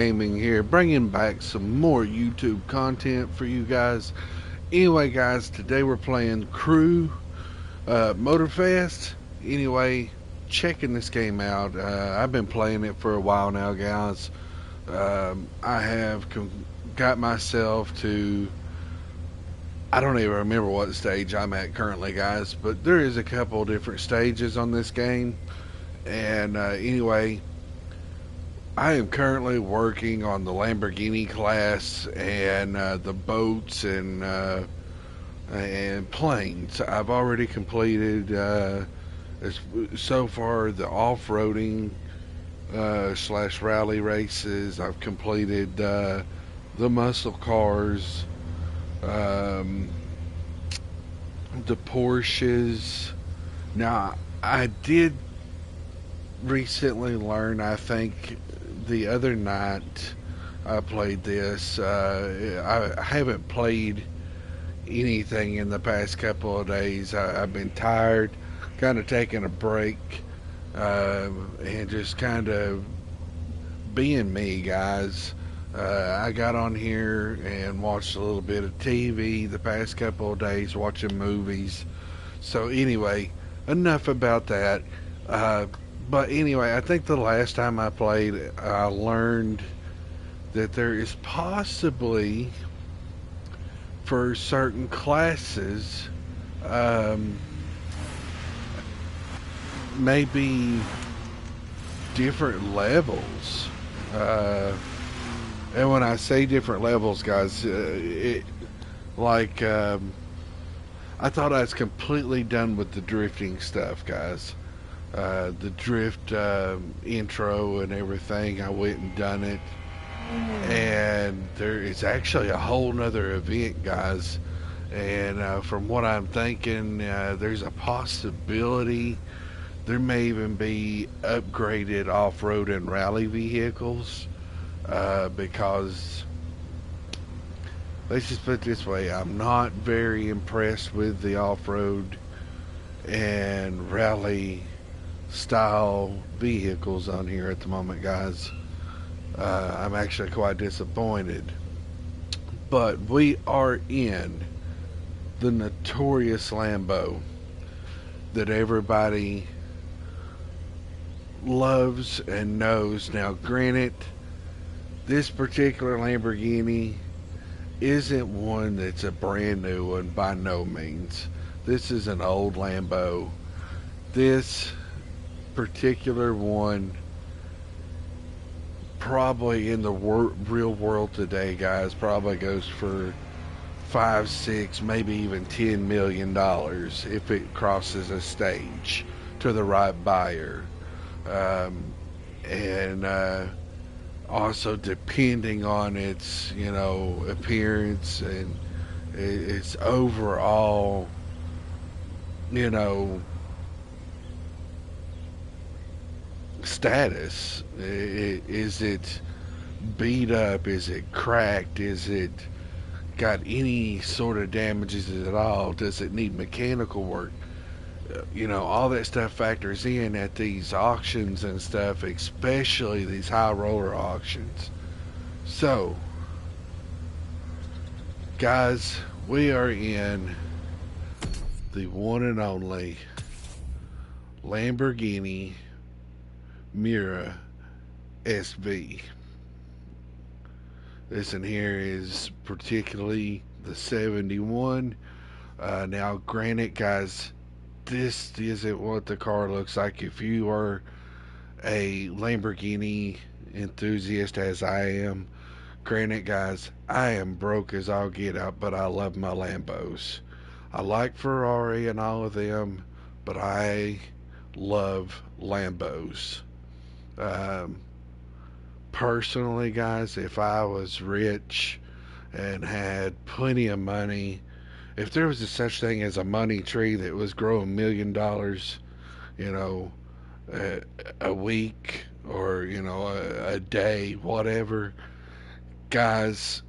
Gaming here, bringing back some more YouTube content for you guys. Anyway, guys, today we're playing Crew Motorfest. Anyway, checking this game out. I've been playing it for a while now, guys. I have got myself to. I don't even remember what stage I'm at currently, guys, but there is a couple different stages on this game. And anyway, I am currently working on the Lamborghini class and the boats and planes. I've already completed so far the off-roading slash rally races. I've completed the muscle cars, um, the Porsches. Now I did recently learned, I think the other night I played this. I haven't played anything in the past couple of days. I've been tired, kind of taking a break, and just kind of being me, guys. I got on here and watched a little bit of TV the past couple of days, watching movies. So, anyway, enough about that. Uh, but anyway, I think the last time I played, I learned that there is possibly for certain classes, um, maybe different levels. Uh, and when I say different levels, guys, like I thought I was completely done with the drifting stuff, guys. The drift intro and everything. I went and done it, and there is actually a whole nother event, guys. And from what I'm thinking, there's a possibility there may even be upgraded off-road and rally vehicles because let's just put it this way: I'm not very impressed with the off-road and rally style vehicles on here at the moment, guys. I'm actually quite disappointed. But we are in the notorious Lambo that everybody loves and knows. Now, granted, this particular Lamborghini isn't one that's a brand new one by no means. This is an old Lambo. This particular one probably in the real world today, guys, probably goes for 5, 6, maybe even $10 million if it crosses a stage to the right buyer. Um, and also depending on its, appearance and its overall, you know, status. Is it beat up? Is it cracked? Is it got any sort of damages at all? Does it need mechanical work? All that stuff factors in at these auctions and stuff, especially these high roller auctions. So, guys, we are in the one and only Lamborghini Miura SV. This in here is particularly the 71. Now, granted, guys, this isn't what the car looks like. If you are a Lamborghini enthusiast, as I am, granted, guys, I am broke as all get out, but I love my Lambos. I like Ferrari and all of them, but I love Lambos. Um, Personally, guys, if I was rich and had plenty of money, if there was a such thing as a money tree that was growing $1 million, you know, a, a week or a day, whatever, guys,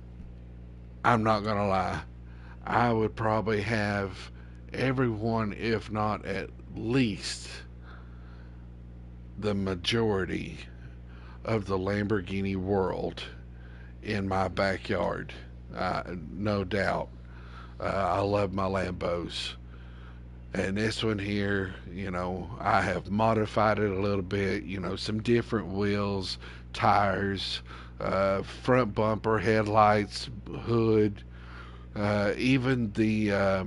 I'm not gonna lie, I would probably have everyone, if not at least the majority of the Lamborghini world in my backyard. No doubt. I love my Lambos. And this one here, I have modified it a little bit, some different wheels, tires, front bumper, headlights, hood, even the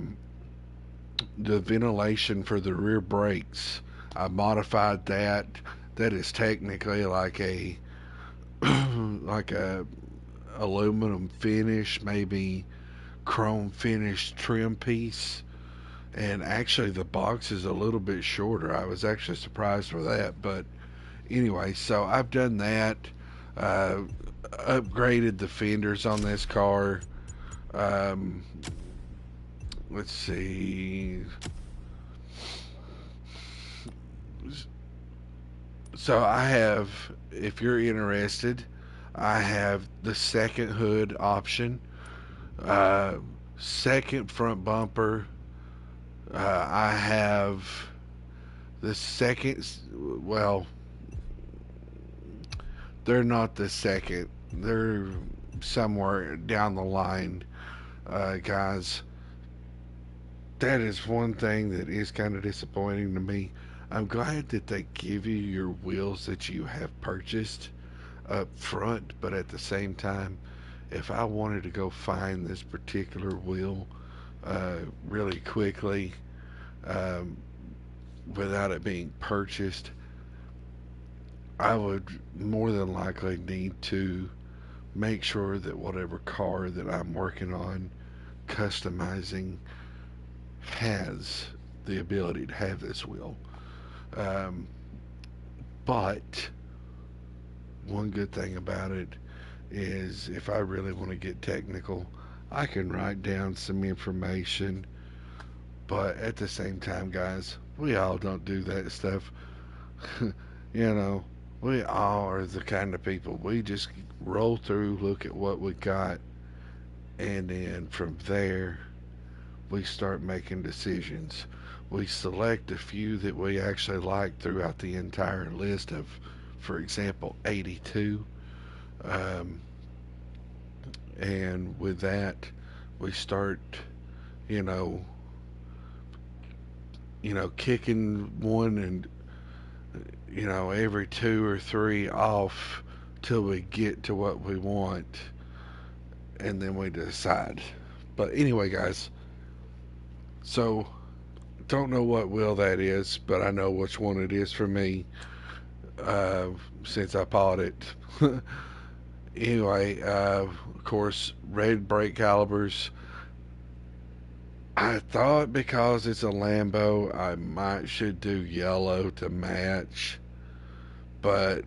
ventilation for the rear brakes. I modified that. That is technically like a like a aluminum finish, maybe chrome finish trim piece. And actually, the box is a little bit shorter. I was actually surprised for that. But anyway, so I've done that. Uh, Upgraded the fenders on this car. Um, let's see. So I have, if you're interested, I have the second hood option, uh, second front bumper. I have the second, well, they're not the second. They're somewhere down the line, guys. That is one thing that is kind of disappointing to me. I'm glad that they give you your wheels that you have purchased up front, but at the same time, if I wanted to go find this particular wheel really quickly um, without it being purchased, I would more than likely need to make sure that whatever car that I'm working on customizing has the ability to have this wheel. Um, but one good thing about it is if I really want to get technical, I can write down some information. But at the same time, guys, we all don't do that stuff. you know, we all are the kind of people we just roll through, look at what we got, and then from there we start making decisions. We select a few that we actually like throughout the entire list of, for example, 82. Um, and with that, we start, you know, kicking one and every two or three off till we get to what we want, and then we decide. But anyway, guys, so don't know what wheel that is, but I know which one it is for me uh, since I bought it. Anyway, of course, red brake calipers. I thought because it's a Lambo, I might should do yellow to match, but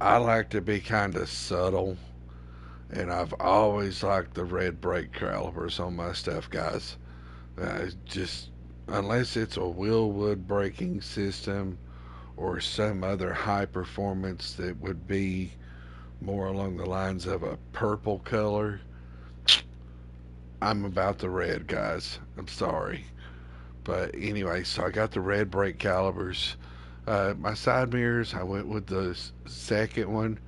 I like to be kind of subtle, and I've always liked the red brake calipers on my stuff, guys. Just unless it's a Willwood braking system or some other high performance that would be more along the lines of a purple color, I'm about the red, guys. I'm sorry. But anyway, so I got the red brake calipers. My side mirrors, I went with the second one.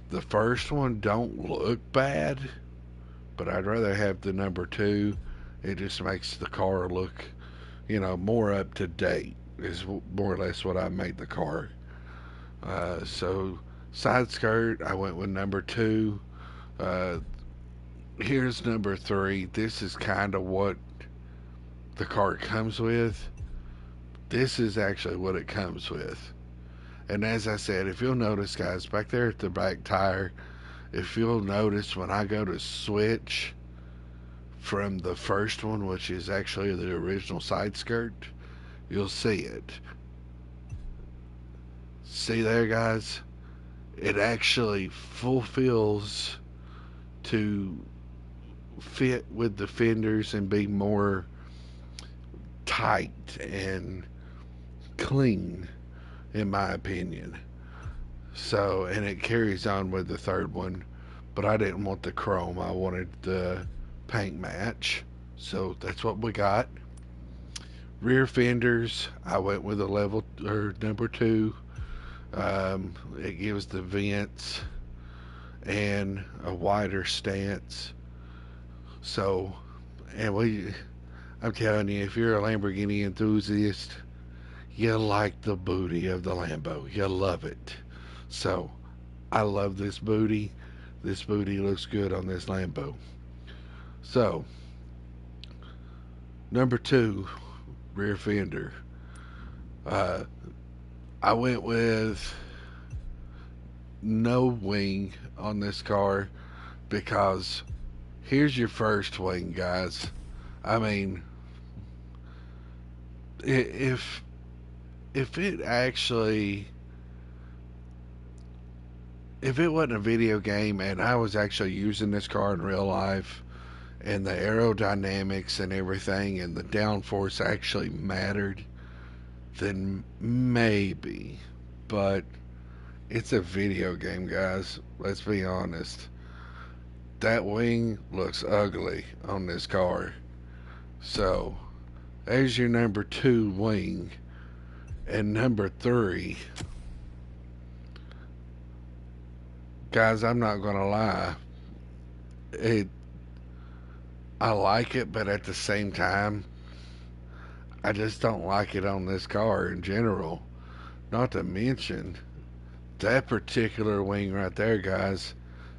The first one don't look bad, but I'd rather have the number two. It just makes the car look, more up to date. Is more or less what I made the car. So side skirt, I went with number two. Uh, Here's number three. This is kind of what the car comes with. This is actually what it comes with. And as I said, if you'll notice, guys, back there at the back tire, if you'll notice when I go to switch from the first one, which is actually the original side skirt, you'll see it. See there, guys? It actually fulfills to fit with the fenders and be more tight and clean, in my opinion. So, and it carries on with the third one, but I didn't want the chrome. I wanted the paint match. So that's what we got. Rear fenders, I went with a level or number two. It gives the vents and a wider stance. So, and I'm telling you, if you're a Lamborghini enthusiast, you like the booty of the Lambo. You love it. So, I love this booty. This booty looks good on this Lambo. So, number two, rear fender. Uh, I went with no wing on this car because here's your first wing, guys. I mean, if it actually if it wasn't a video game and I was actually using this car in real life and the aerodynamics and everything and the downforce actually mattered, then maybe. But it's a video game, guys. Let's be honest. That wing looks ugly on this car. So, there's your number two wing. And number three, guys, I'm not gonna lie. It I like it, but at the same time, I just don't like it on this car in general. Not to mention that particular wing right there, guys,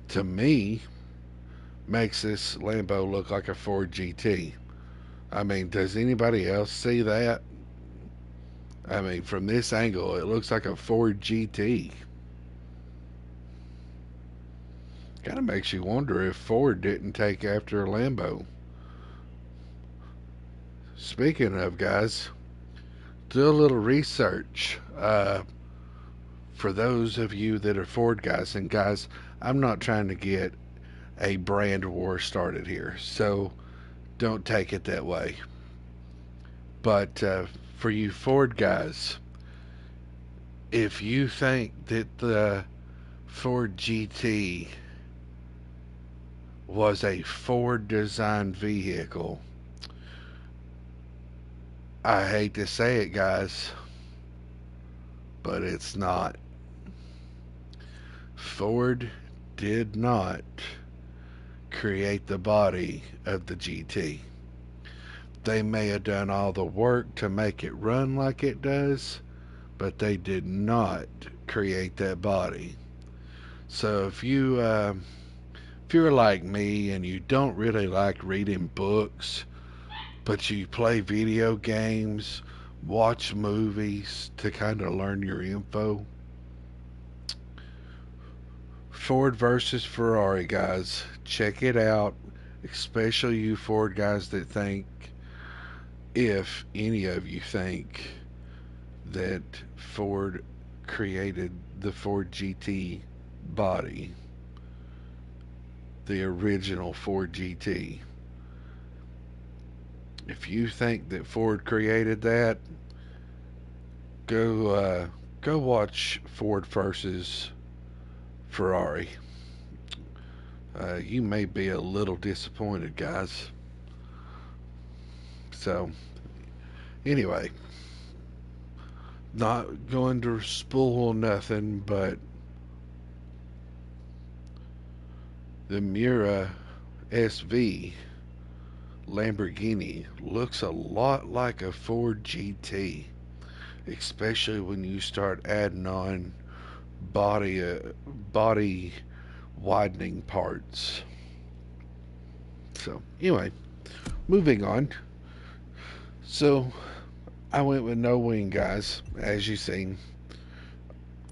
to me makes this Lambo look like a Ford GT. I mean, does anybody else see that? I mean, from this angle, it looks like a Ford GT. Kind of makes you wonder if Ford didn't take after a Lambo. Speaking of, guys, do a little research. For those of you that are Ford guys, and guys, I'm not trying to get a brand war started here, so don't take it that way. But for you Ford guys, if you think that the Ford GT was a Ford designed vehicle, I hate to say it, guys, but it's not. Ford did not create the body of the GT. They may have done all the work to make it run like it does, but they did not create that body. So if you're like me and you don't really like reading books, but you play video games, watch movies to kind of learn your info, Ford versus Ferrari, guys, check it out. Especially you Ford guys that think, if any of you think that Ford created the Ford GT body, the original Ford GT. If you think that Ford created that, go watch Ford versus Ferrari. You may be a little disappointed, guys. So, anyway, not going to spoil nothing, but the Miura SV Lamborghini looks a lot like a Ford GT, especially when you start adding on body widening parts. So, anyway, moving on. So, I went with no wing, guys, as you seen.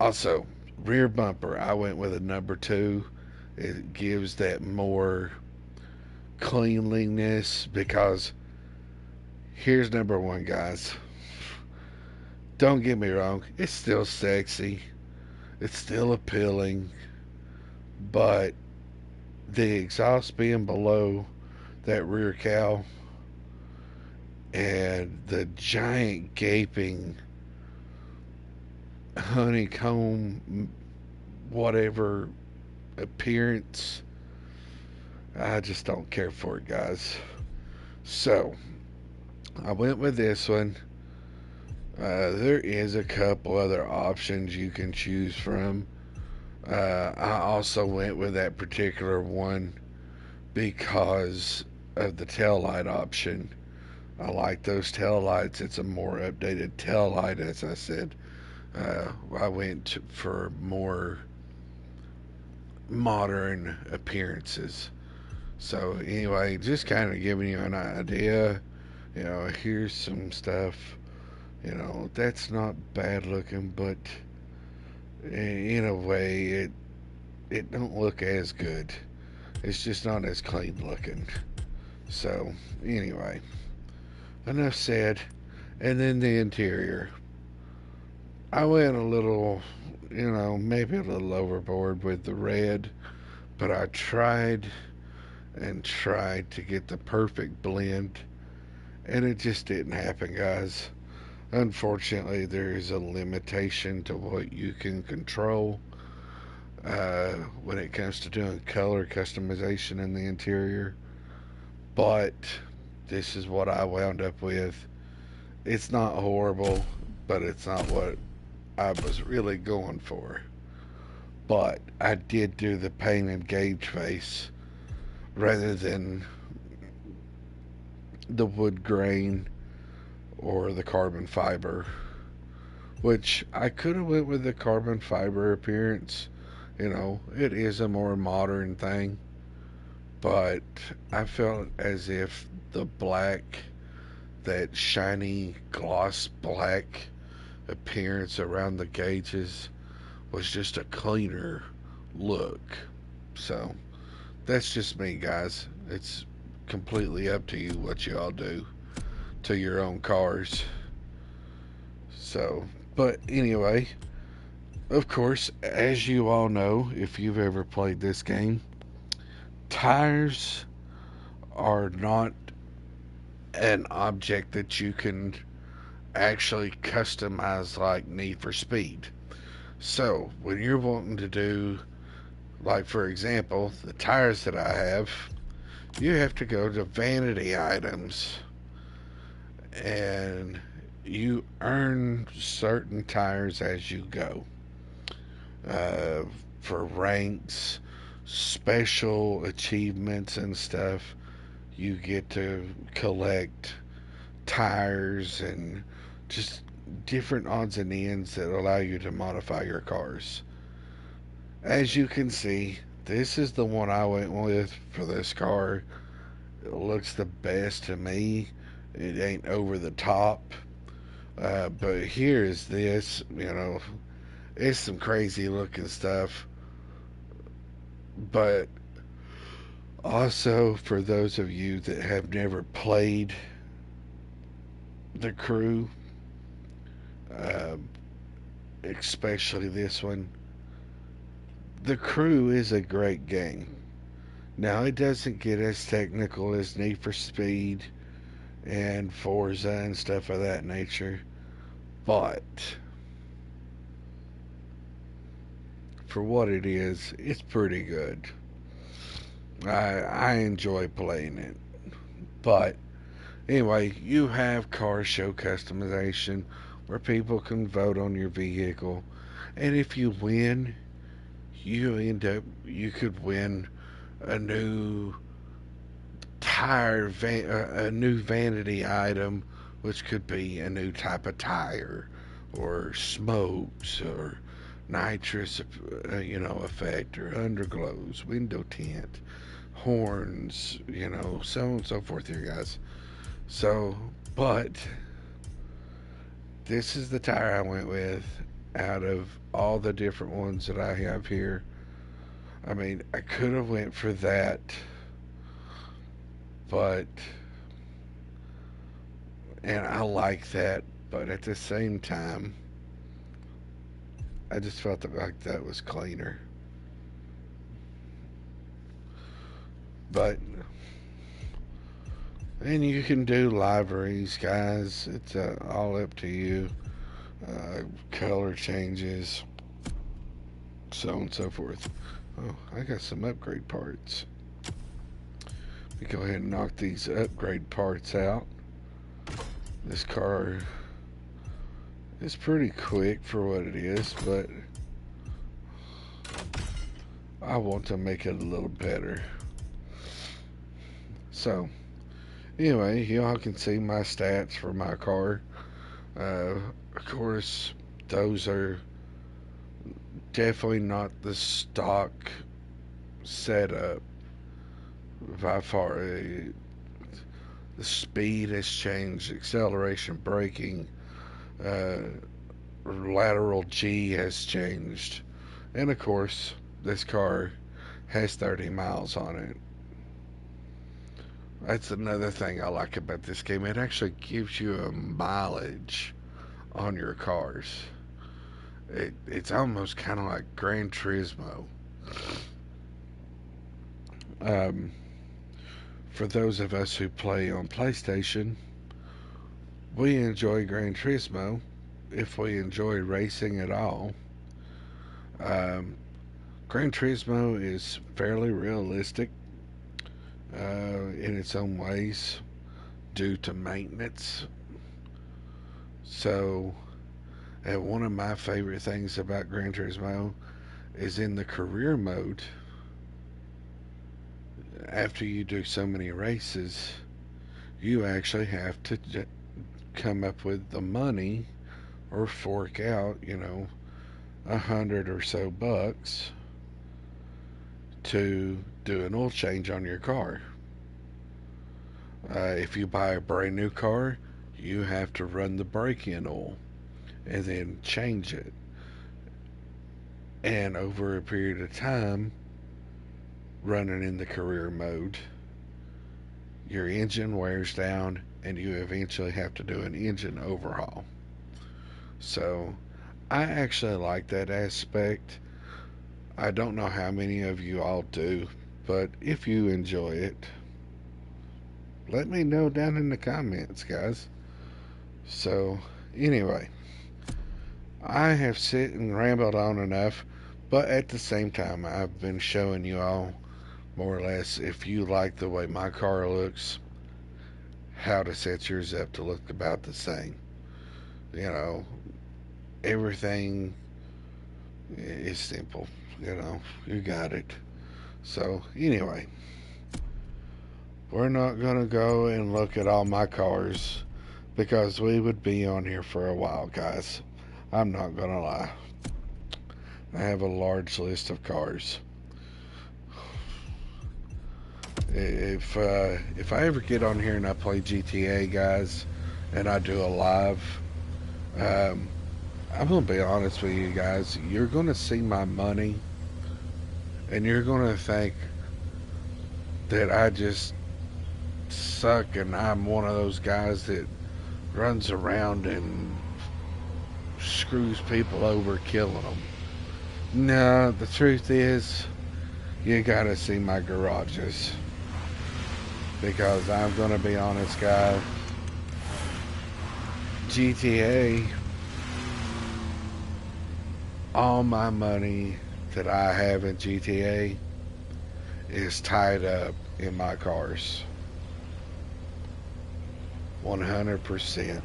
Also, rear bumper, I went with a number two. It gives that more cleanliness because here's number one, guys. Don't get me wrong, it's still sexy, it's still appealing, but the exhaust being below that rear cowl and the giant gaping honeycomb whatever appearance, I just don't care for it, guys. So I went with this one. There is a couple other options you can choose from. I also went with that particular one because of the tail light option. I like those tail lights. It's a more updated tail light, as I said. I went for more modern appearances. So anyway, just kind of giving you an idea. Here's some stuff. That's not bad looking, but in a way, it don't look as good. It's just not as clean looking. So anyway, enough said. And then the interior. I went a little, maybe a little overboard with the red, but I tried and tried to get the perfect blend, and it just didn't happen, guys. Unfortunately, there is a limitation to what you can control when it comes to doing color customization in the interior. But this is what I wound up with. It's not horrible, but it's not what I was really going for. But I did do the painted gauge face rather than the wood grain or the carbon fiber, which I could have went with the carbon fiber appearance. It is a more modern thing, but I felt as if the black, that shiny gloss black appearance around the gauges was just a cleaner look. So that's just me, guys. It's completely up to you what y'all do to your own cars. So, but anyway, of course, as you all know, if you've ever played this game, tires are not an object that you can actually customize like Need for Speed. So, when you're wanting to do, like for example, the tires that I have, you have to go to vanity items and you earn certain tires as you go. Uh, for ranks, special achievements, and stuff, you get to collect tires and just different odds and ends that allow you to modify your cars. As you can see, this is the one I went with for this car. It looks the best to me. It ain't over the top. But here is this, it's some crazy looking stuff. But also, for those of you that have never played The Crew, uh, especially this one, The Crew is a great game. Now, it doesn't get as technical as Need for Speed and Forza and stuff of that nature, but for what it is, it's pretty good. I enjoy playing it. But anyway, you have car show customization where people can vote on your vehicle, and if you win, you could win a new a new vanity item, which could be a new type of tire, or smokes, or nitrous, effect, or underglows, window tint, horns, so on and so forth here, guys. So, but this is the tire I went with out of all the different ones that I have here. I mean, I could have went for that, but and I like that, but at the same time, I just felt like that was cleaner. But and you can do liveries, guys. It's all up to you. Color changes, so on and so forth. Oh, I got some upgrade parts. Let me go ahead and knock these upgrade parts out. This car It's pretty quick for what it is, but I want to make it a little better. So, anyway, y'all can see my stats for my car. Of course, those are definitely not the stock setup by far. The speed has changed, acceleration, braking, uh, lateral G has changed, and of course, this car has 30 miles on it. That's another thing I like about this game. It actually gives you a mileage on your cars. It's almost kind of like Gran Turismo. Um, for those of us who play on PlayStation, we enjoy Gran Turismo if we enjoy racing at all. Um, Gran Turismo is fairly realistic in its own ways due to maintenance. So, one of my favorite things about Gran Turismo is in the career mode. After you do so many races, you actually have to come up with the money or fork out, 100 or so bucks to do an oil change on your car. If you buy a brand new car, you have to run the brake-in oil and then change it. And over a period of time, running in the career mode, your engine wears down and you eventually have to do an engine overhaul. So I actually like that aspect. I don't know how many of you all do, but if you enjoy it, let me know down in the comments, guys. So, anyway, I have sit and rambled on enough, but at the same time, I've been showing you all more or less, if you like the way my car looks, how to set yours up to look about the same. You know, everything is simple. You got it. So, anyway, we're not going to go and look at all my cars because we would be on here for a while, guys. I'm not going to lie. I have a large list of cars. If I ever get on here and I play GTA, guys, and I do a live, I'm gonna be honest with you guys. You're gonna see my money, and you're gonna think that I just suck, and I'm one of those guys that runs around and screws people over, killing them. No, the truth is, you gotta see my garages. Because I'm going to be honest, guys, GTA, all my money that I have in GTA is tied up in my cars. 100%.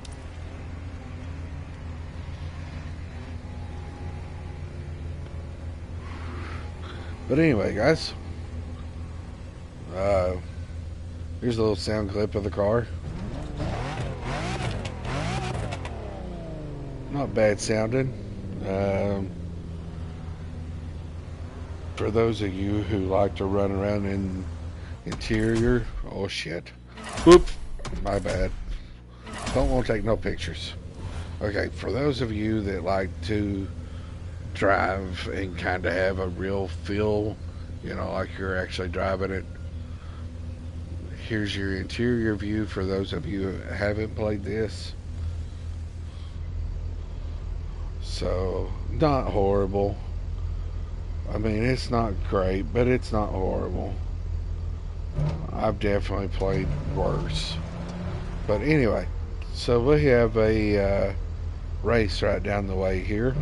But anyway, guys, here's a little sound clip of the car. Not bad sounding. For those of you who like to run around in interior, oh shit. Whoop, my bad. Don't want to take no pictures. Okay, for those of you that like to drive and kind of have a real feel, like you're actually driving it, here's your interior view for those of you who haven't played this. So, not horrible. I mean, it's not great, but it's not horrible. I've definitely played worse. But anyway, so we have a race right down the way here.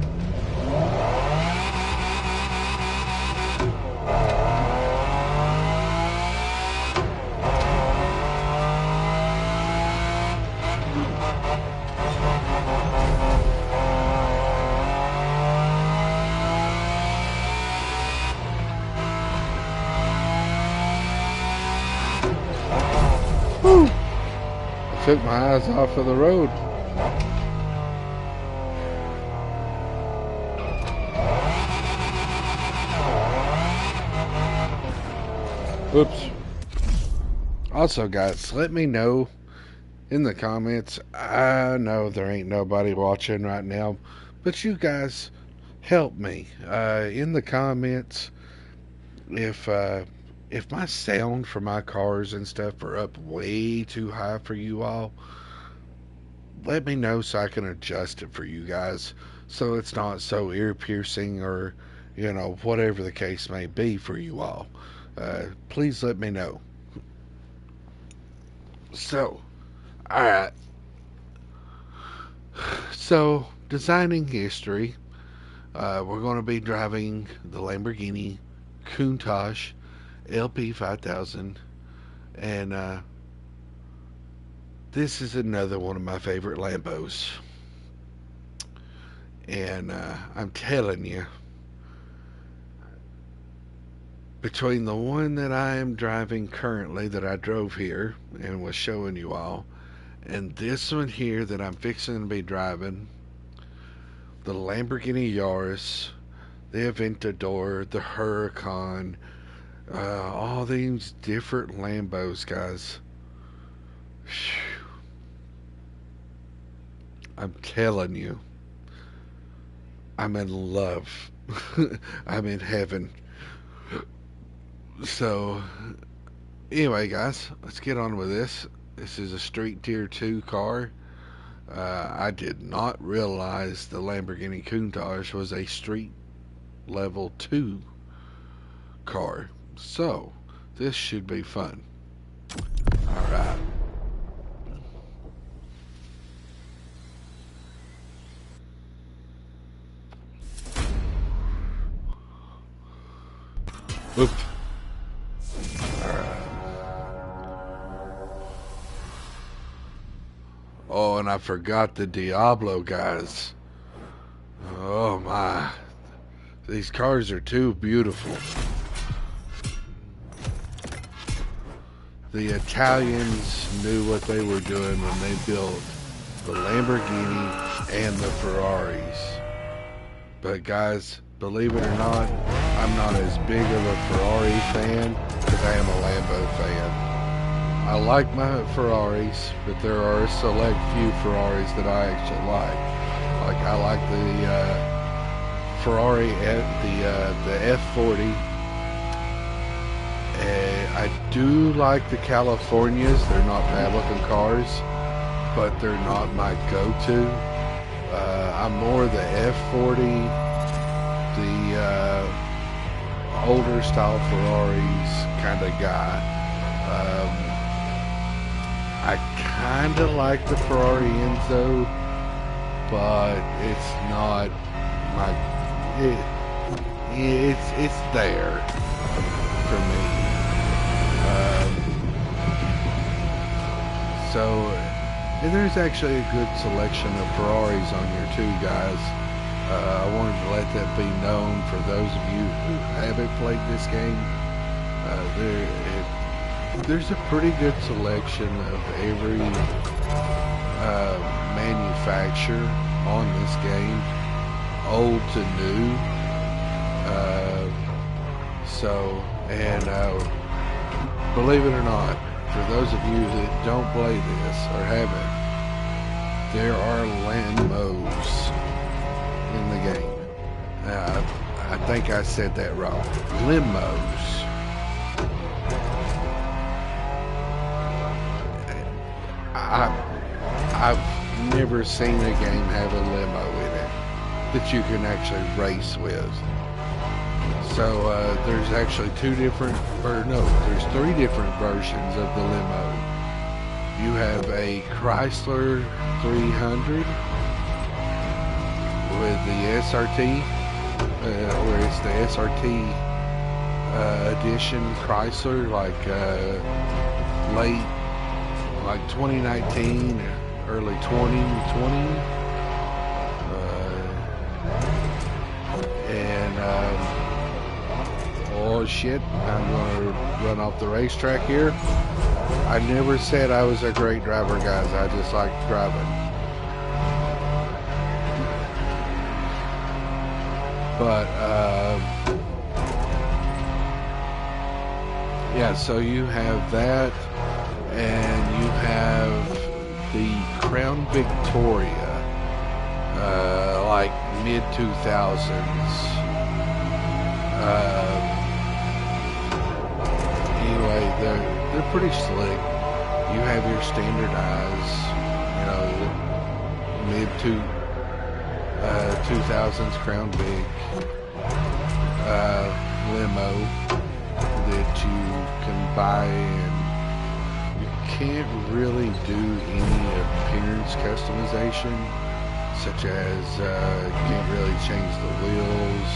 Whew. I took my eyes off of the road. Whoops. Also, guys, let me know in the comments. I know there ain't nobody watching right now, but you guys help me in the comments if my sound for my cars and stuff are up way too high for you all. Let me know so I can adjust it for you guys, so it's not so ear piercing or whatever the case may be for you all. Please let me know. So, alright. So, designing history. We're going to be driving the Lamborghini Countach LP 5000. And this is another one of my favorite Lambos. And I'm telling you, between the one that I am driving currently that I drove here and was showing you all, and this one here that I'm fixing to be driving, the Lamborghini Yaris, the Aventador, the Huracan, all these different Lambos, guys. I'm telling you, I'm in love. I'm in heaven. So, anyway, guys, let's get on with this. This is a Street Tier 2 car. I did not realize the Lamborghini Countach was a Street Level 2 car. So, this should be fun. Alright. Oops. Oh, and I forgot the Diablo, guys. Oh my. These cars are too beautiful. The Italians knew what they were doing when they built the Lamborghini and the Ferraris. But guys, believe it or not, I'm not as big of a Ferrari fan as I am a Lambo fan. I like my Ferraris, but there are a select few Ferraris that I actually like. Like I like the Ferrari the F40. I do like the Californias. They're not bad looking cars, but they're not my go-to. I'm more the F40, the older style Ferraris kind of guy. I kind of like the Ferrari Enzo, but it's not my. It's there for me. And there's actually a good selection of Ferraris on here too, guys. I wanted to let that be known for those of you who haven't played this game. There's a pretty good selection of every manufacturer on this game, old to new. Believe it or not, for those of you that don't play this or haven't, there are Lambos in the game. I think I said that wrong. Limos. I've never seen a game have a limo in it that you can actually race with. So there's actually there's 3 different versions of the limo. You have a Chrysler 300 with the SRT, or it's the SRT edition Chrysler, like 2019, early 2020, oh shit, I'm gonna run off the racetrack here. I never said I was a great driver, guys. I just like driving. But yeah, so you have that, and you have the Crown Victoria, like mid 2000s. Anyway, they're pretty slick. You have your standardized, you know, mid 2000s Crown Vic limo that you can buy, and you can't really do any appearance customization, such as you can't really change the wheels.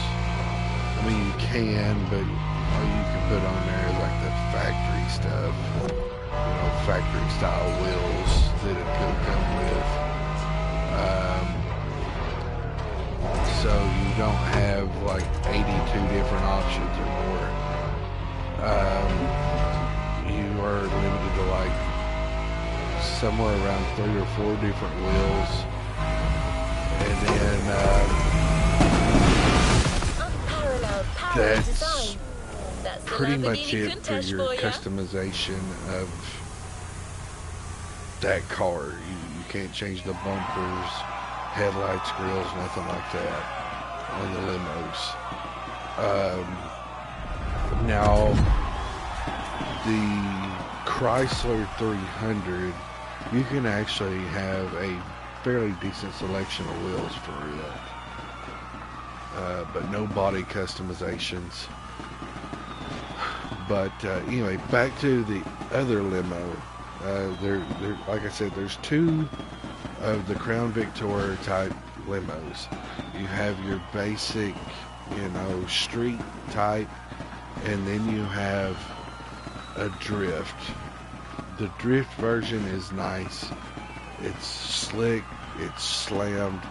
I mean, you can, but all you can put on there is like the factory stuff, you know, factory style wheels that it could come with. So you don't have like 82 different options or more. You are limited to like somewhere around 3 or 4 different wheels, and then that's pretty much it for your customization of that car. You can't change the bumpers, headlights, grills, nothing like that on the limos. Now, the Chrysler 300, you can actually have a fairly decent selection of wheels for real. But no body customizations. But anyway, back to the other limo. There, like I said, there's 2 of the Crown Victoria type limos. You have your basic, you know, street type, and then you have a drift. The drift version is nice. It's slick. It's slammed.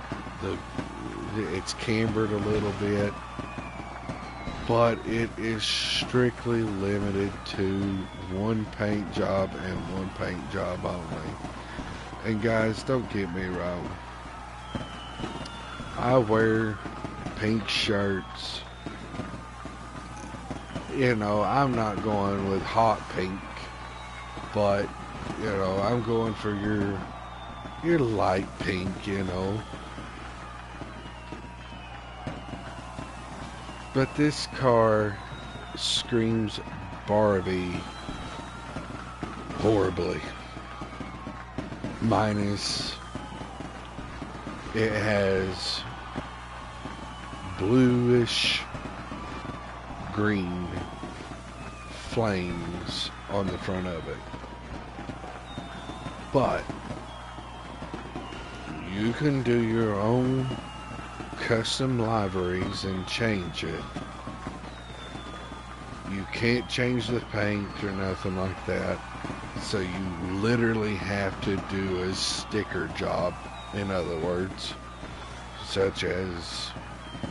It's cambered a little bit, but it is strictly limited to one paint job and one paint job only. And guys, don't get me wrong. I wear pink shirts. You know, I'm not going with hot pink, but you know, I'm going for your light pink, you know. But this car screams Barbie horribly. Minus, it has bluish green flames on the front of it. But you can do your own custom liveries and change it. You can't change the paint or nothing like that, so you literally have to do a sticker job, in other words, such as,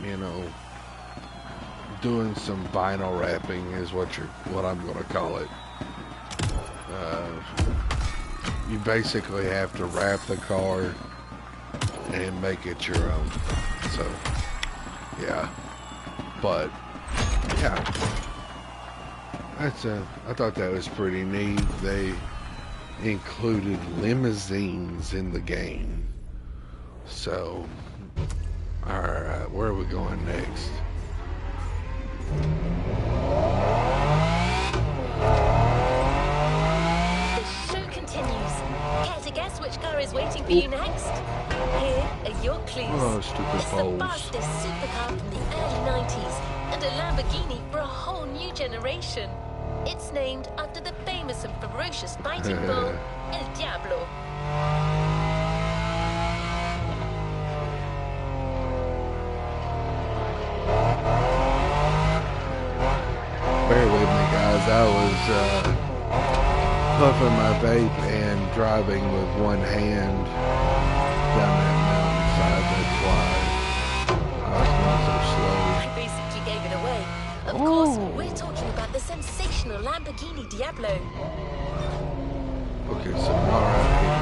you know, doing some vinyl wrapping is what I'm going to call it. You basically have to wrap the car and make it your own. So, yeah, but yeah, I thought that was pretty neat. They included limousines in the game. So, all right, where are we going next? The show continues. Care to guess which car is waiting for you next? Here are your clues. Oh, stupid It's the poles. fastest supercar from the early 90s and a Lamborghini for a whole new generation. It's named after the famous and ferocious fighting bull, El Diablo. Bear with me, guys. I was puffing my vape and driving with one hand down that mountainside. That's why I was going so slow. I basically gave it away. Of course, we're talking about the sensational Lamborghini Diablo. Okay, so not right here.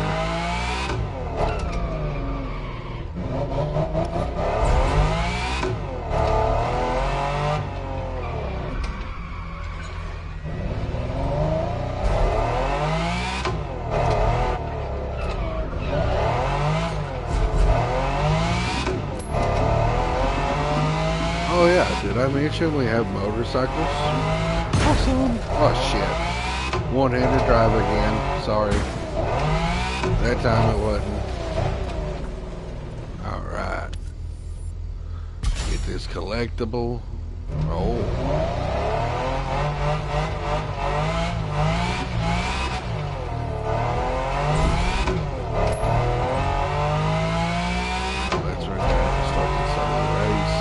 Oh yeah, did I mention we have motorcycles? Awesome. Oh shit. One-handed drive again. Sorry. That time it wasn't. Alright. Get this collectible. Oh. That's right there. Start this other race.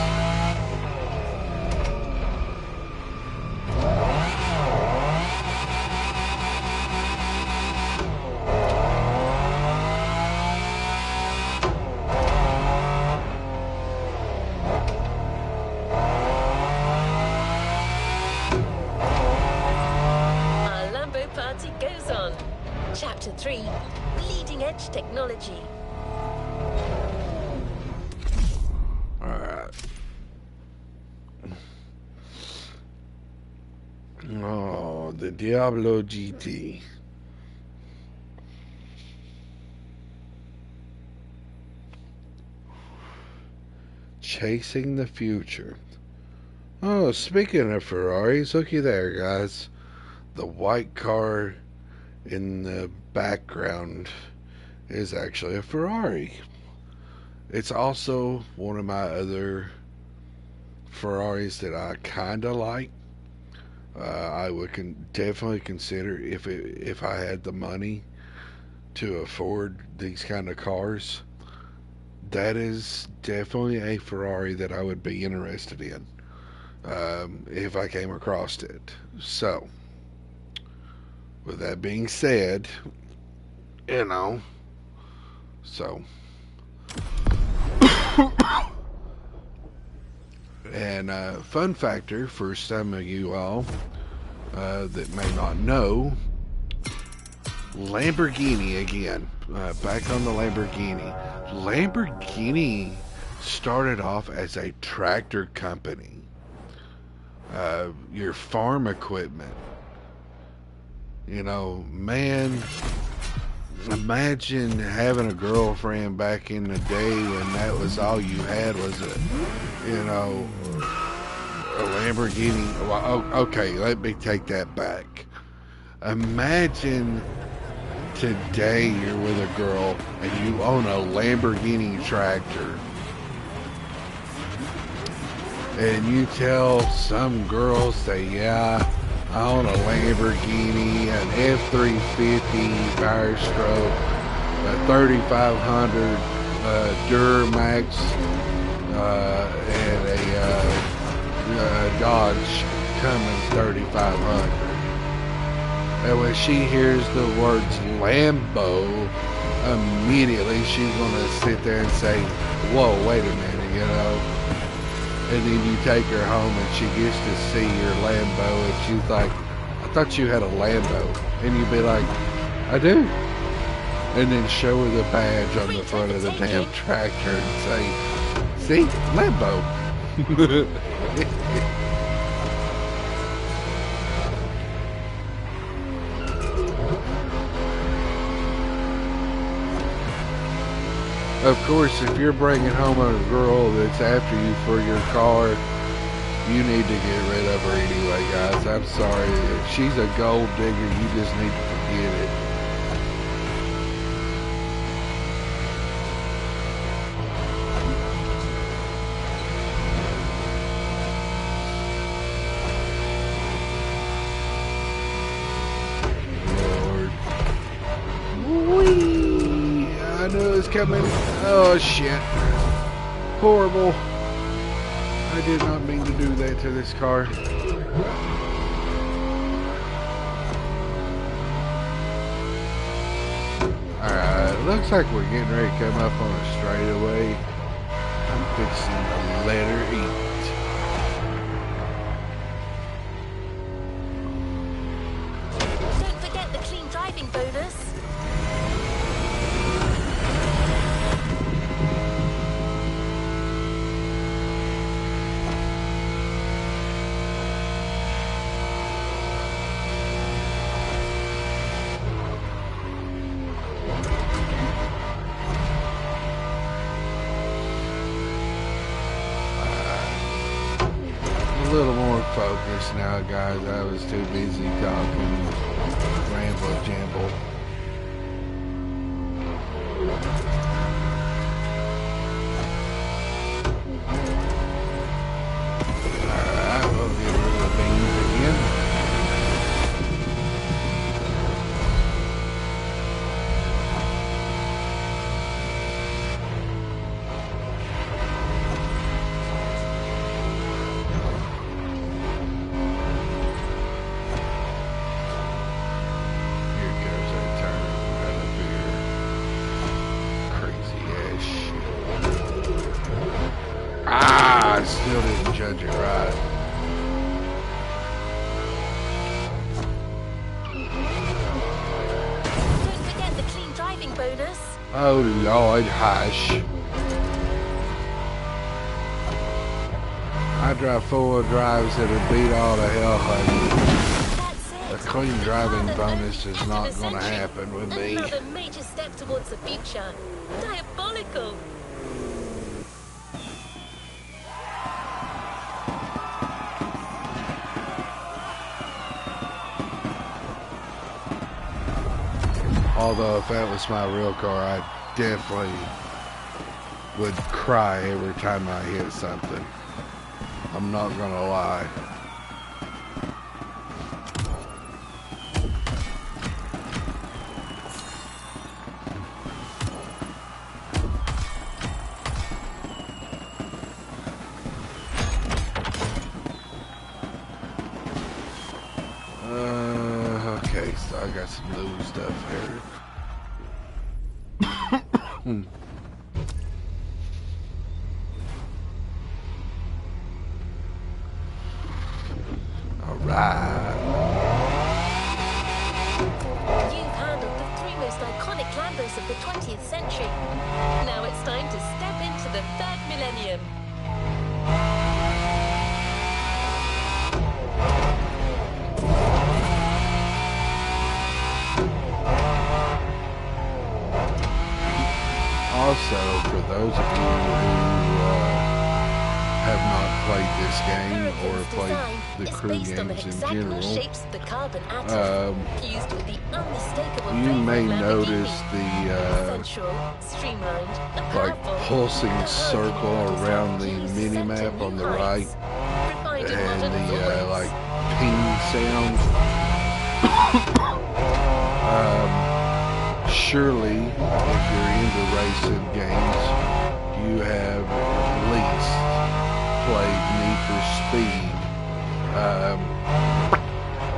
Our Lambo party goes on. Chapter 3, Bleeding Edge Technology. Alright. Oh, the Diablo GT. Chasing the future. Oh, speaking of Ferraris, looky there, guys. The white car in the background is actually a Ferrari. It's also one of my other Ferraris that I kind of like. I would definitely consider if I had the money to afford these kind of cars. That is definitely a Ferrari that I would be interested in if I came across it. So, with that being said, you know, so. And fun factor for some of you all that may not know, Lamborghini again. Back on the Lamborghini. Lamborghini started off as a tractor company. Your farm equipment. You know, man, imagine having a girlfriend back in the day when that was all you had was a Lamborghini. Well, okay, let me take that back. Imagine today you're with a girl and you own a Lamborghini tractor. And you tell some girls, say, yeah, I own a Lamborghini, an F350 Firestroke, a 3500 Duramax, and a Dodge Cummins 3500. And when she hears the words Lambo, immediately she's going to sit there and say, whoa, wait a minute, you know. And then you take her home and she gets to see your Lambo and she's like, I thought you had a Lambo. And you'd be like, I do. And then show her the badge on the front of the damn tractor and say, see, Lambo. Of course, if you're bringing home a girl that's after you for your car, you need to get rid of her anyway, guys. I'm sorry. If she's a gold digger, you just need to forget it. Lord. Whee! I know it's coming. Oh, shit. Horrible. I did not mean to do that to this car. Alright, looks like we're getting ready to come up on a straightaway. I'm fixing to let her eat. Don't forget the clean driving bonus. Listen now, guys, I was too busy talking, ramble, jamble. Alright, we'll get rid of the beans again. Here goes that turn right up here. Crazy ass shit. Ah, I still didn't judge it right. Don't forget the clean driving bonus. Oh Lord, hush. I drive 4 drives that'll beat all the hell, honey. That's it. A clean The driving car that bonus only is happened not a going to century. happen with me. Another major step towards the future. Diabolical. Although if that was my real car, I definitely would cry every time I hit something. I'm not gonna lie. Okay, so I got some new stuff here. Alright. You've handled the 3 most iconic Lambos of the 20th century. Now it's time to step into the 3rd millennium. Also, for those of you who have not played this game or Hurricane's played design the is crew based on the games in hexagonal general, shapes of the carbon atom, fused with the unmistakable you flavor may of notice Lamborghini. the Sensual, streamlined, and like powerful. pulsing The circle Hurricane around the models have mini set to map new on the right, heights, refined in and modern the alloys. like ping sound. Surely, if you're into racing games, you have at least played Need for Speed.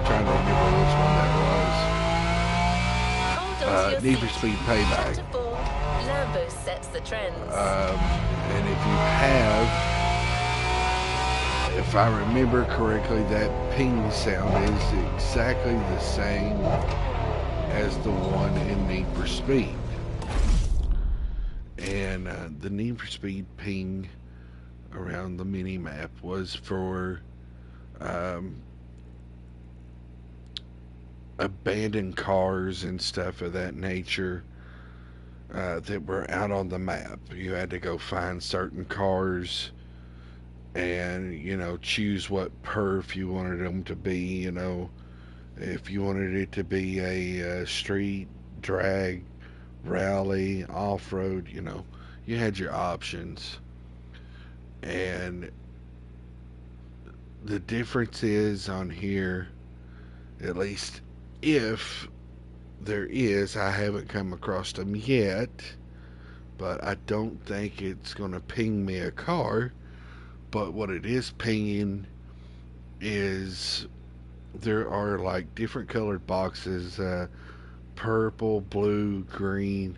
Trying to remember which one that Hold on to your was. Need for seat. Speed Payback. Chapter 4, Lambo sets the trends. And if you have, if I remember correctly, that ping sound is exactly the same as the one in Need for Speed. And the Need for Speed ping around the mini map was for abandoned cars and stuff of that nature that were out on the map. You had to go find certain cars and, you know, choose what perf you wanted them to be, you know. If you wanted it to be a street, drag, rally, off-road, you know, you had your options. And the difference is on here, at least if there is, I haven't come across them yet, but I don't think it's going to ping me a car. But what it is pinging is there are like different colored boxes, purple, blue, green,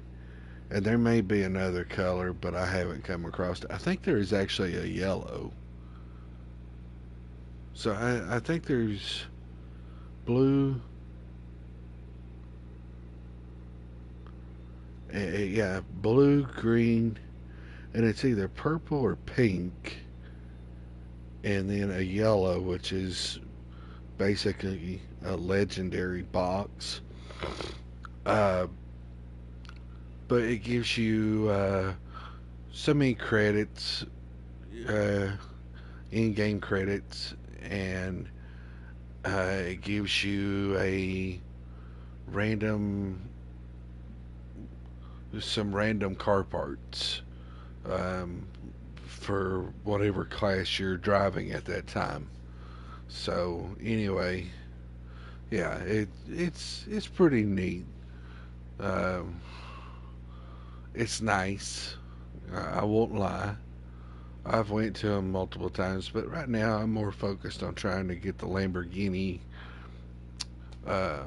and there may be another color, but I haven't come across it. I think there is actually a yellow. So I think there's blue. Yeah, blue, green, and it's either purple or pink, and then a yellow, which is basically a legendary box. Uh, but it gives you so many credits, in-game credits, and It gives you random, some random car parts um, for whatever class you're driving at that time. So anyway, yeah, it's pretty neat. Um, it's nice. I won't lie. I've went to them multiple times, but right now I'm more focused on trying to get the Lamborghini uh,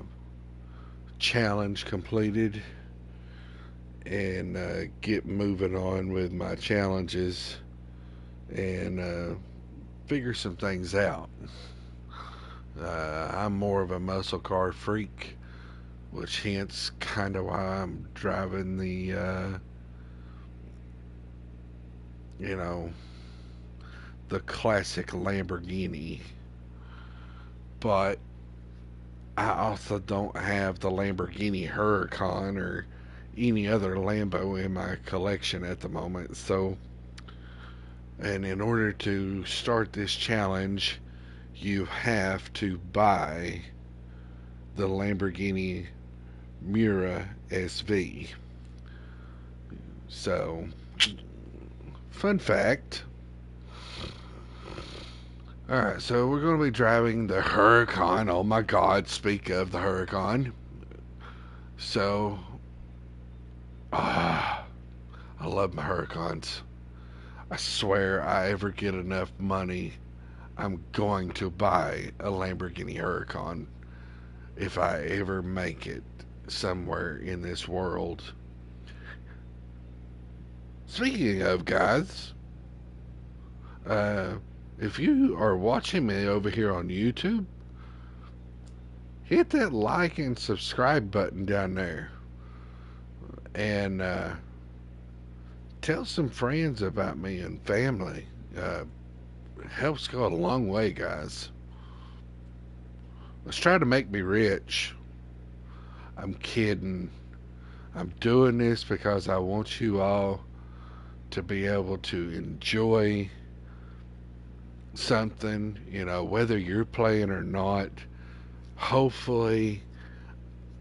challenge completed and get moving on with my challenges and figure some things out. I'm more of a muscle car freak, which hence kind of why I'm driving the, you know, the classic Lamborghini. But I also don't have the Lamborghini Huracan or any other Lambo in my collection at the moment. So, and in order to start this challenge, you have to buy the Lamborghini Miura SV. So, fun fact. Alright, so we're going to be driving the Huracan. Oh my god, speak of the Huracan. So, I love my Huracans. I swear I ever get enough money, I'm going to buy a Lamborghini Huracan if I ever make it somewhere in this world. Speaking of, guys, if you are watching me over here on YouTube, hit that like and subscribe button down there. And tell some friends about me and family. Helps go a long way, guys. Let's try to make me rich. I'm kidding. I'm doing this because I want you all to be able to enjoy something, you know, whether you're playing or not. Hopefully,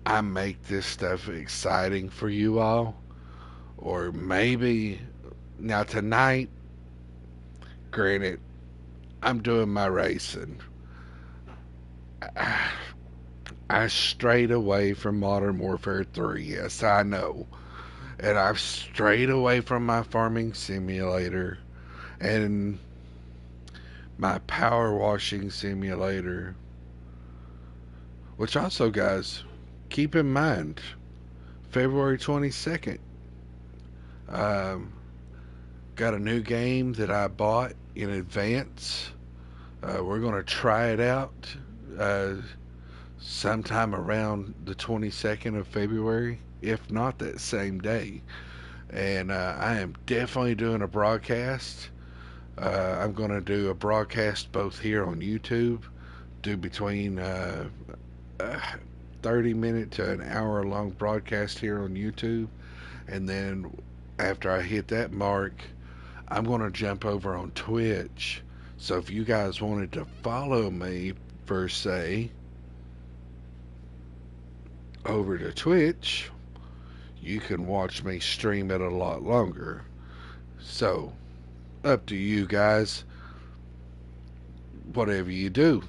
I make this stuff exciting for you all. Or maybe, now tonight, granted, I'm doing my racing. I strayed away from Modern Warfare 3, yes, I know. And I've strayed away from my farming simulator and my power washing simulator. Which also, guys, keep in mind, February 22nd, got a new game that I bought in advance. We're going to try it out sometime around the 22nd of February, if not that same day. And I am definitely doing a broadcast. I'm going to do a broadcast both here on YouTube, do between 30-minute to an hour long broadcast here on YouTube. And then after I hit that mark, I'm going to jump over on Twitch. So if you guys wanted to follow me, per se, over to Twitch, you can watch me stream it a lot longer. So, up to you guys, whatever you do.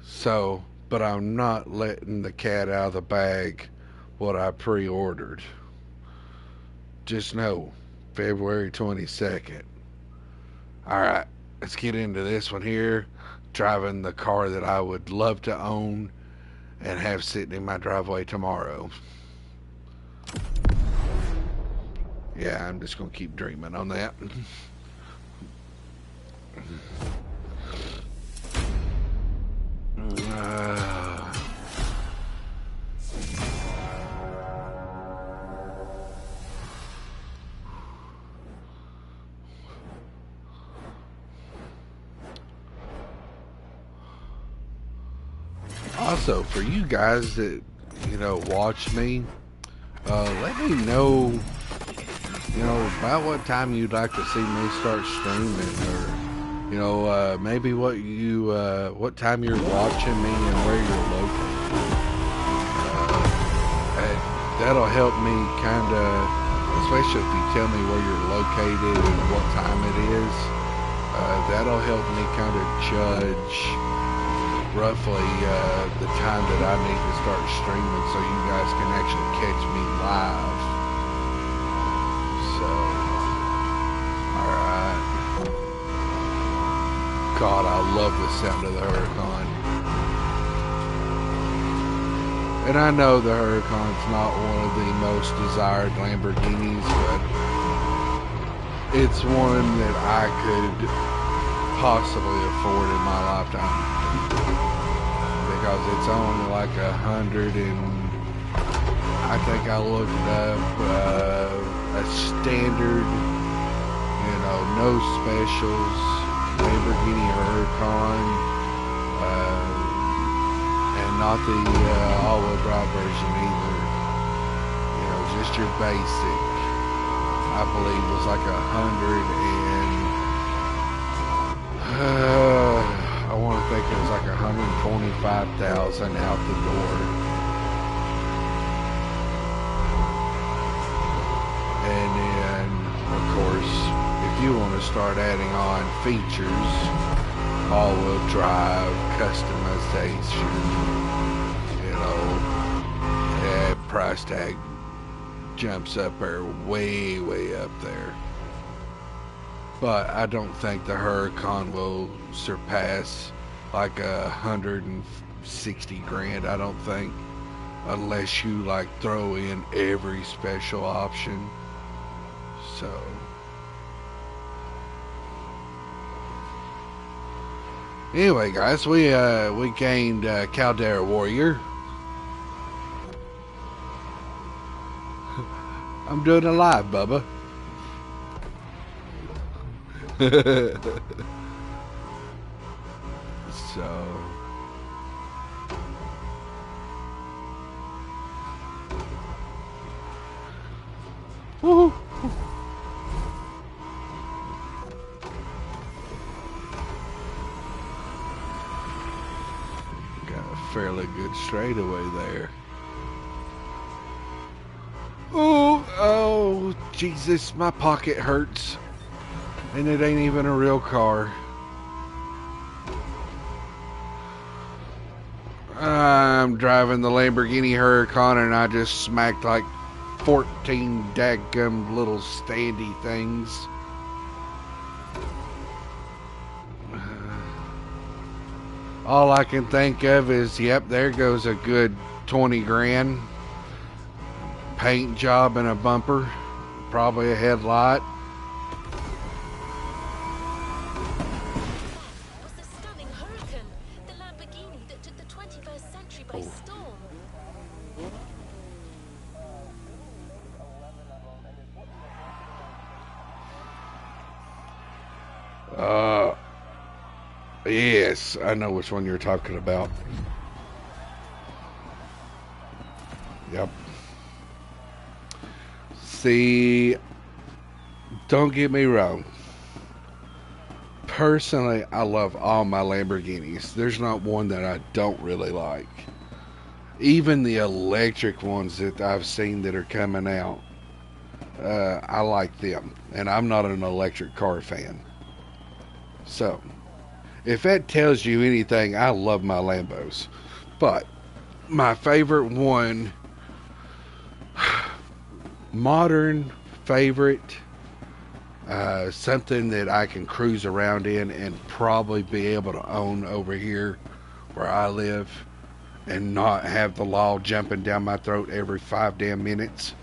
So, but I'm not letting the cat out of the bag what I pre-ordered. Just know, February 22nd. Alright, let's get into this one here. Driving the car that I would love to own and have sitting in my driveway tomorrow. Yeah, I'm just going to keep dreaming on that. Also, for you guys that, you know, watch me, let me know, you know, about what time you'd like to see me start streaming, or maybe what time you're watching me and where you're located. That'll help me kind of, especially if you tell me where you're located and what time it is. That'll help me kind of judge roughly the time that I need to start streaming so you guys can actually catch me live. So, alright. God, I love the sound of the Huracan. And I know the Huracan's not one of the most desired Lamborghinis, but it's one that I could possibly afford in my lifetime. Because it's only like 100 and I think I looked up a standard, no specials Lamborghini Huracan, and not the all-wheel drive version either. Just your basic. I believe was like 100 and I want to think it was like 125,000 out the door. And then, of course, if you want to start adding on features, all-wheel drive, customization, that price tag jumps up there way, way up there. But I don't think the Huracan will surpass like 160 grand. I don't think, unless you like throw in every special option. So anyway, guys, we gained Caldera Warrior. I'm doing it live, Bubba. So woohoo. Got a fairly good straightaway there. Oh, Jesus, my pocket hurts. And it ain't even a real car. I'm driving the Lamborghini Huracan and I just smacked like 14 dadgum little standy things. All I can think of is, yep, there goes a good 20 grand. Paint job and a bumper. Probably a headlight. Yes, I know which one you're talking about. Yep. See, don't get me wrong. Personally, I love all my Lamborghinis. There's not one that I don't really like. Even the electric ones that I've seen that are coming out, I like them. And I'm not an electric car fan. So, if that tells you anything, I love my Lambos. But my favorite one, modern favorite, something that I can cruise around in and probably be able to own over here where I live and not have the law jumping down my throat every 5 damn minutes.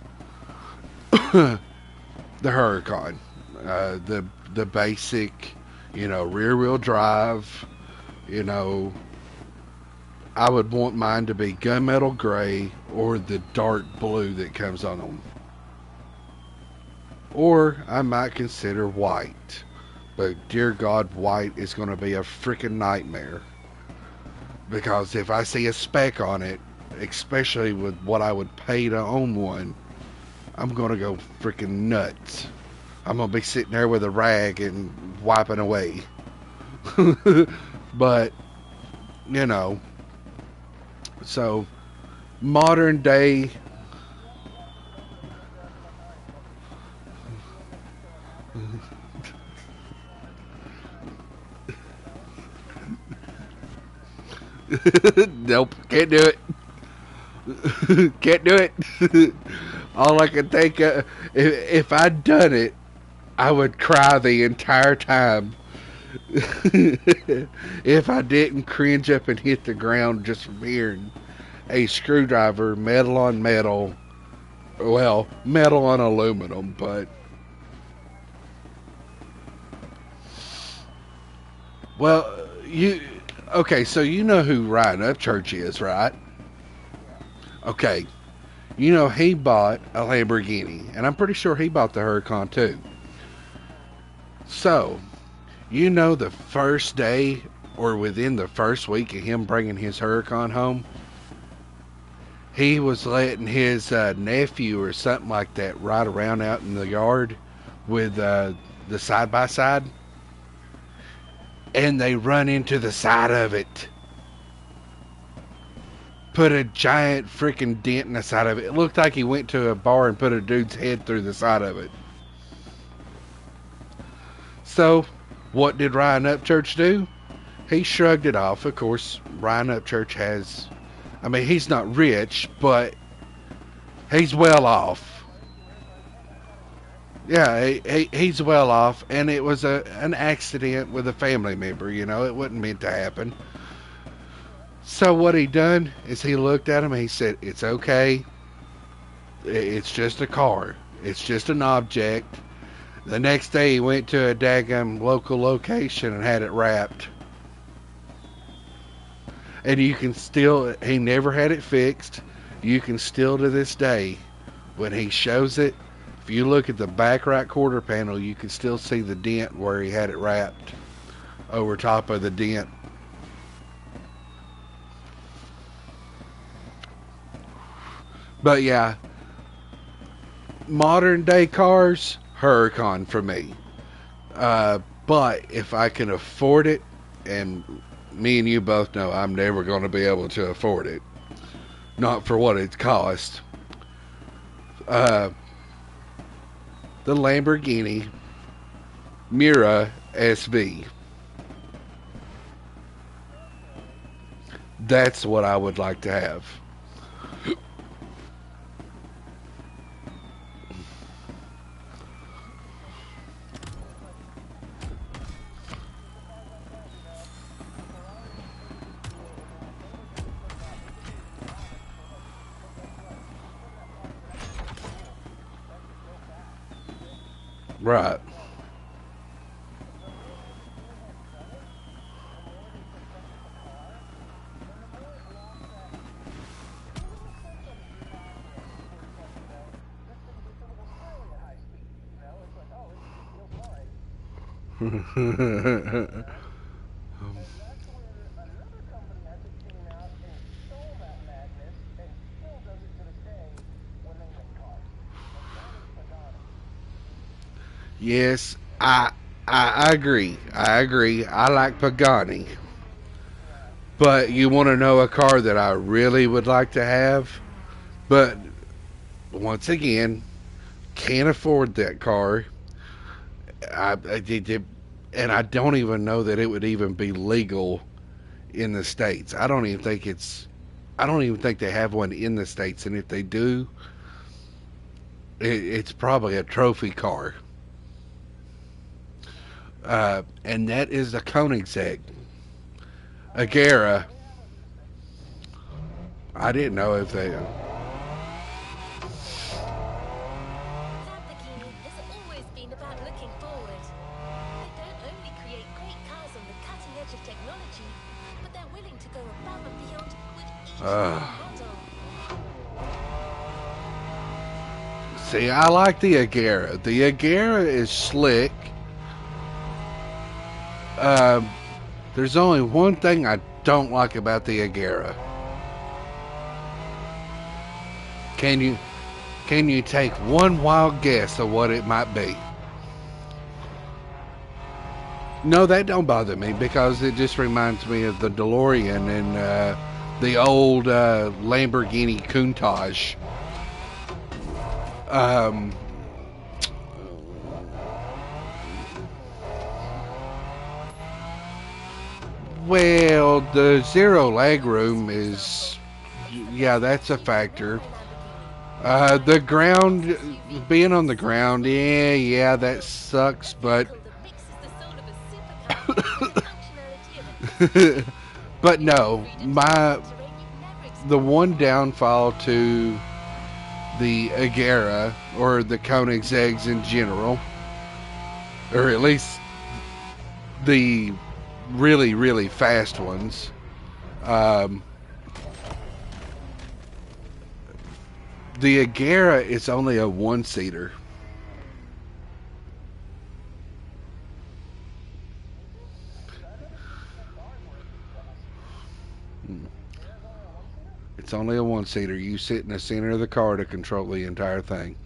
The Huracan, the basic, rear wheel drive, I would want mine to be gunmetal gray or the dark blue that comes on them. Or I might consider white. But dear God, white is going to be a freaking nightmare. Because if I see a speck on it, especially with what I would pay to own one, I'm going to go freaking nuts. I'm going to be sitting there with a rag and wiping away. But, you know, so modern day. Nope, can't do it. Can't do it. All I can think of, if I'd done it, I would cry the entire time. If I didn't cringe up and hit the ground just from hearing a screwdriver, metal on metal, well, metal on aluminum, but, well, okay, so you know who Ryan Upchurch is, right? Okay, you know he bought a Lamborghini, and I'm pretty sure he bought the Huracan too. So, you know the first day or within the first week of him bringing his Huracan home, he was letting his nephew or something like that ride around out in the yard with the side by side, and they run into the side of it. Put a giant freaking dent in the side of it. It looked like he went to a bar and put a dude's head through the side of it. So, what did Ryan Upchurch do? He shrugged it off. Of course, Ryan Upchurch has, I mean, he's not rich, but he's well off. Yeah, he's well off, and it was an accident with a family member, you know, it wasn't meant to happen. So what he done is he looked at him and he said, it's okay, it's just a car, it's just an object. The next day he went to a daggum local location and had it wrapped. And you can still, he never had it fixed. You can still to this day, when he shows it, if you look at the back right quarter panel, you can still see the dent where he had it wrapped over top of the dent. But yeah, modern day cars, Huracan for me. But if I can afford it, and me and you both know I'm never going to be able to afford it, not for what it costs, the Lamborghini Miura SV. That's what I would like to have. Right. Yes, I agree. I agree. I like Pagani. But you want to know a car that I really would like to have? But once again, can't afford that car. And I don't even know that it would even be legal in the States. I don't even think it's. I don't even think they have one in the States. And if they do, it's probably a trophy car. And that is the Koenigsegg Agera. I didn't know if they. Lamborghini has always been about looking forward. They don't only create great cars on the cutting edge of technology, but they're willing to go above and beyond with each new Uh, model. See, I like the Agera. The Agera is slick. Um, there's only one thing I don't like about the Agera. Can you take one wild guess of what it might be? No, that don't bother me because it just reminds me of the DeLorean and the old Lamborghini Countach. Um, well, the zero leg room is, yeah, that's a factor. The ground, being on the ground, yeah, that sucks, but Vehicle that mixes the soul of a supercar with the functionality of an SUV. but It's the no, freedom to my explore terrain you've never the experienced one before. downfall to the Agera or the Koenigsegg's in general, or at least the really really fast ones. Um, the Agera is only a one seater. It's only a one seater. You sit in the center of the car to control the entire thing.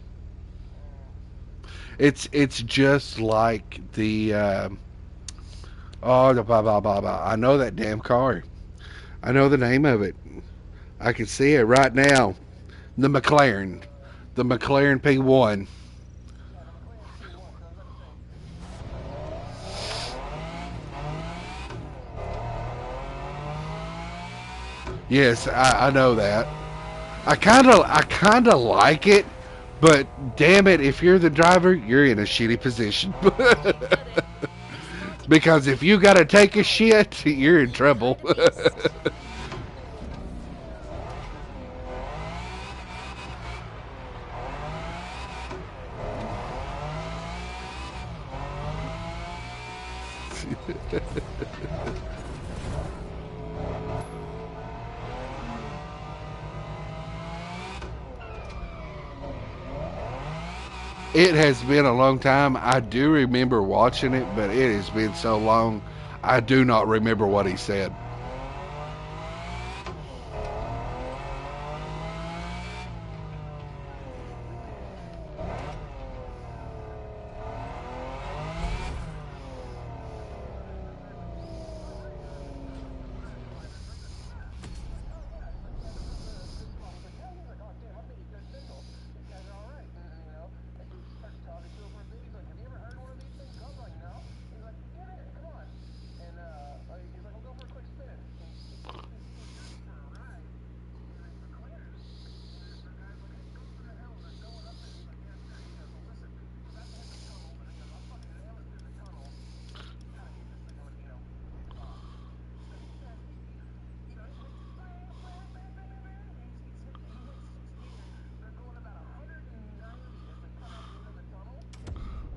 It's just like the oh the blah blah blah blah. I know that damn car. I know the name of it. I can see it right now. The McLaren, the McLaren P1. Yes, I know that. I kind of like it, but damn it, if you're the driver, you're in a shitty position. Each other. It's far too Because if you gotta take a shit, you're in trouble. kind of beast. It has been a long time. I do remember watching it, but it has been so long, I do not remember what he said.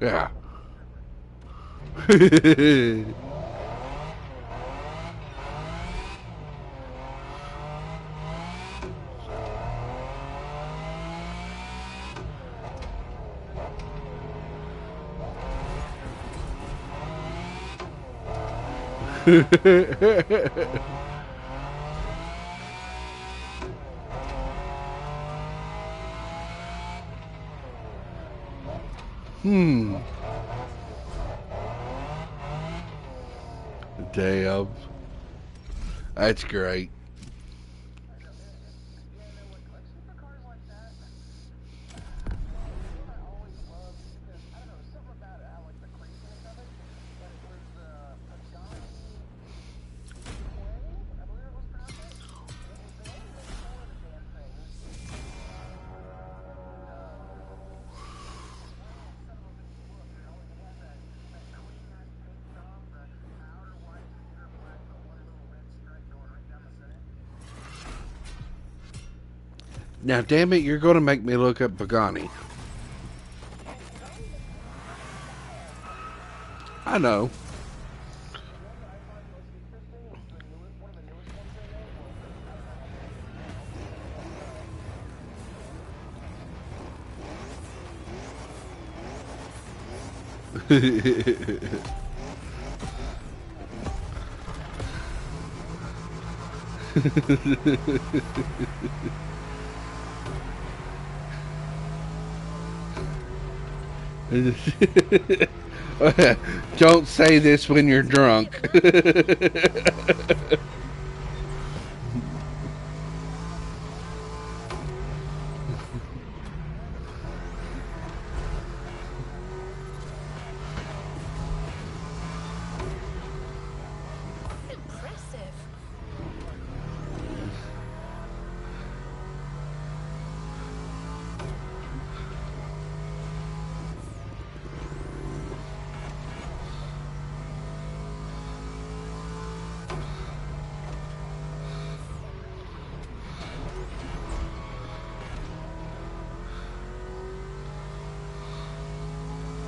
Yeah. Hmm. Damn. That's great. Now, damn it, you're going to make me look up Pagani. I know. Don't say this when you're drunk. Impressive.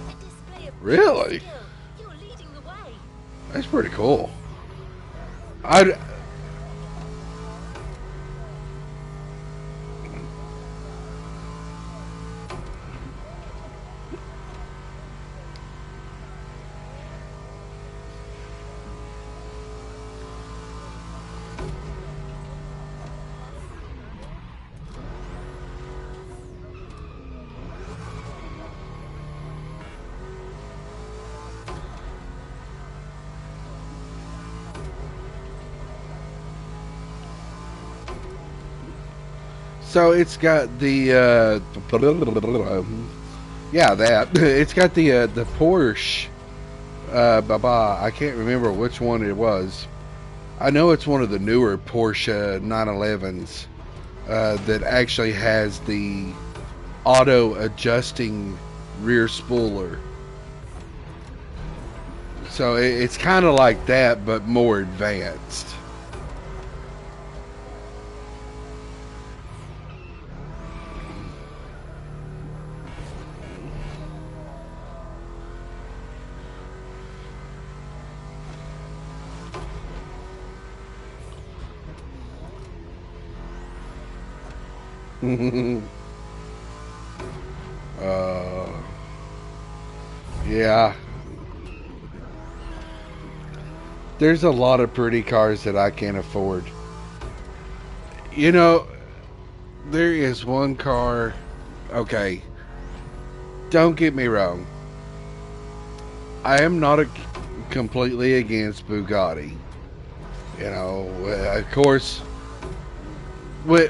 A display of Really? skill. You're leading the way. That's pretty cool. I so it's got the yeah, that it's got the Porsche baba. I can't remember which one it was. I know it's one of the newer Porsche 911s that actually has the auto adjusting rear spoiler. So it's kind of like that, but more advanced. uh, yeah, there's a lot of pretty cars that I can't afford. You know, there is one car. Okay, don't get me wrong. I am not completely against Bugatti. You know, of course, we,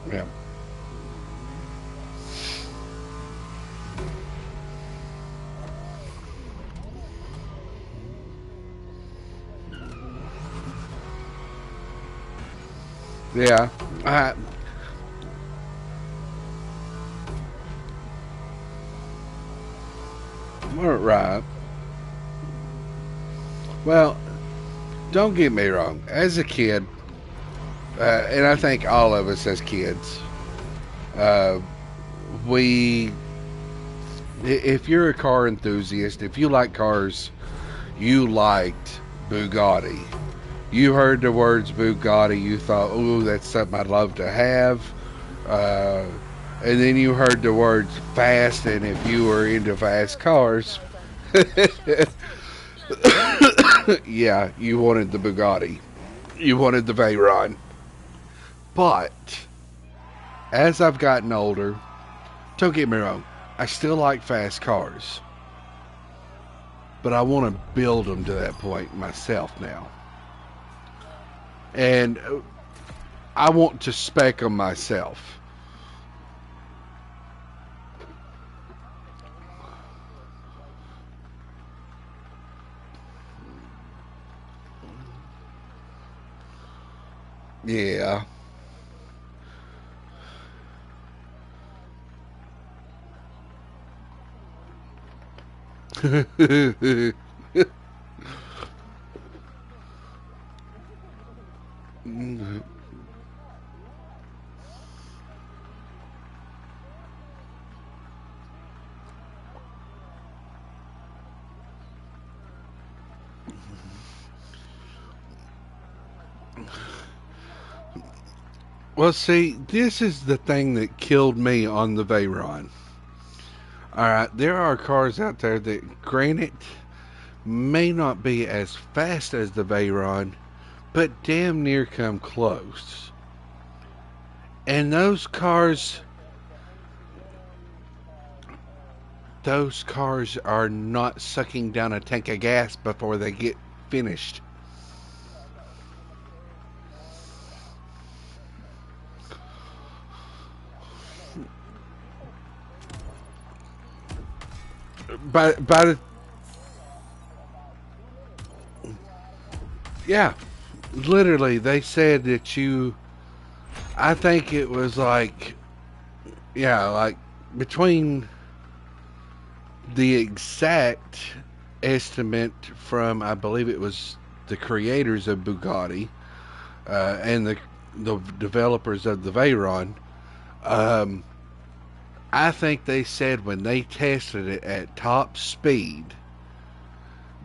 yeah. Yeah. I, right. Well, don't get me wrong. As a kid, and I think all of us as kids, uh, we, if you're a car enthusiast, if you like cars, you liked Bugatti. You heard the words Bugatti, you thought, "Ooh, that's something I'd love to have." Uh, and then you heard the words fast, and if you were into fast cars, yeah, you wanted the Bugatti. You wanted the Veyron. But as I've gotten older, don't get me wrong, I still like fast cars, but I want to build them to that point myself now. And I want to spec them myself. Yeah. Well, see, this is the thing that killed me on the Veyron. All right, there are cars out there that, granted, may not be as fast as the Veyron, but damn near come close. And those cars are not sucking down a tank of gas before they get finished. By the Yeah, literally, they said that I think it was like, yeah, like between the exact estimate from, I believe it was the creators of Bugatti and the developers of the Veyron. Um, I think they said when they tested it at top speed,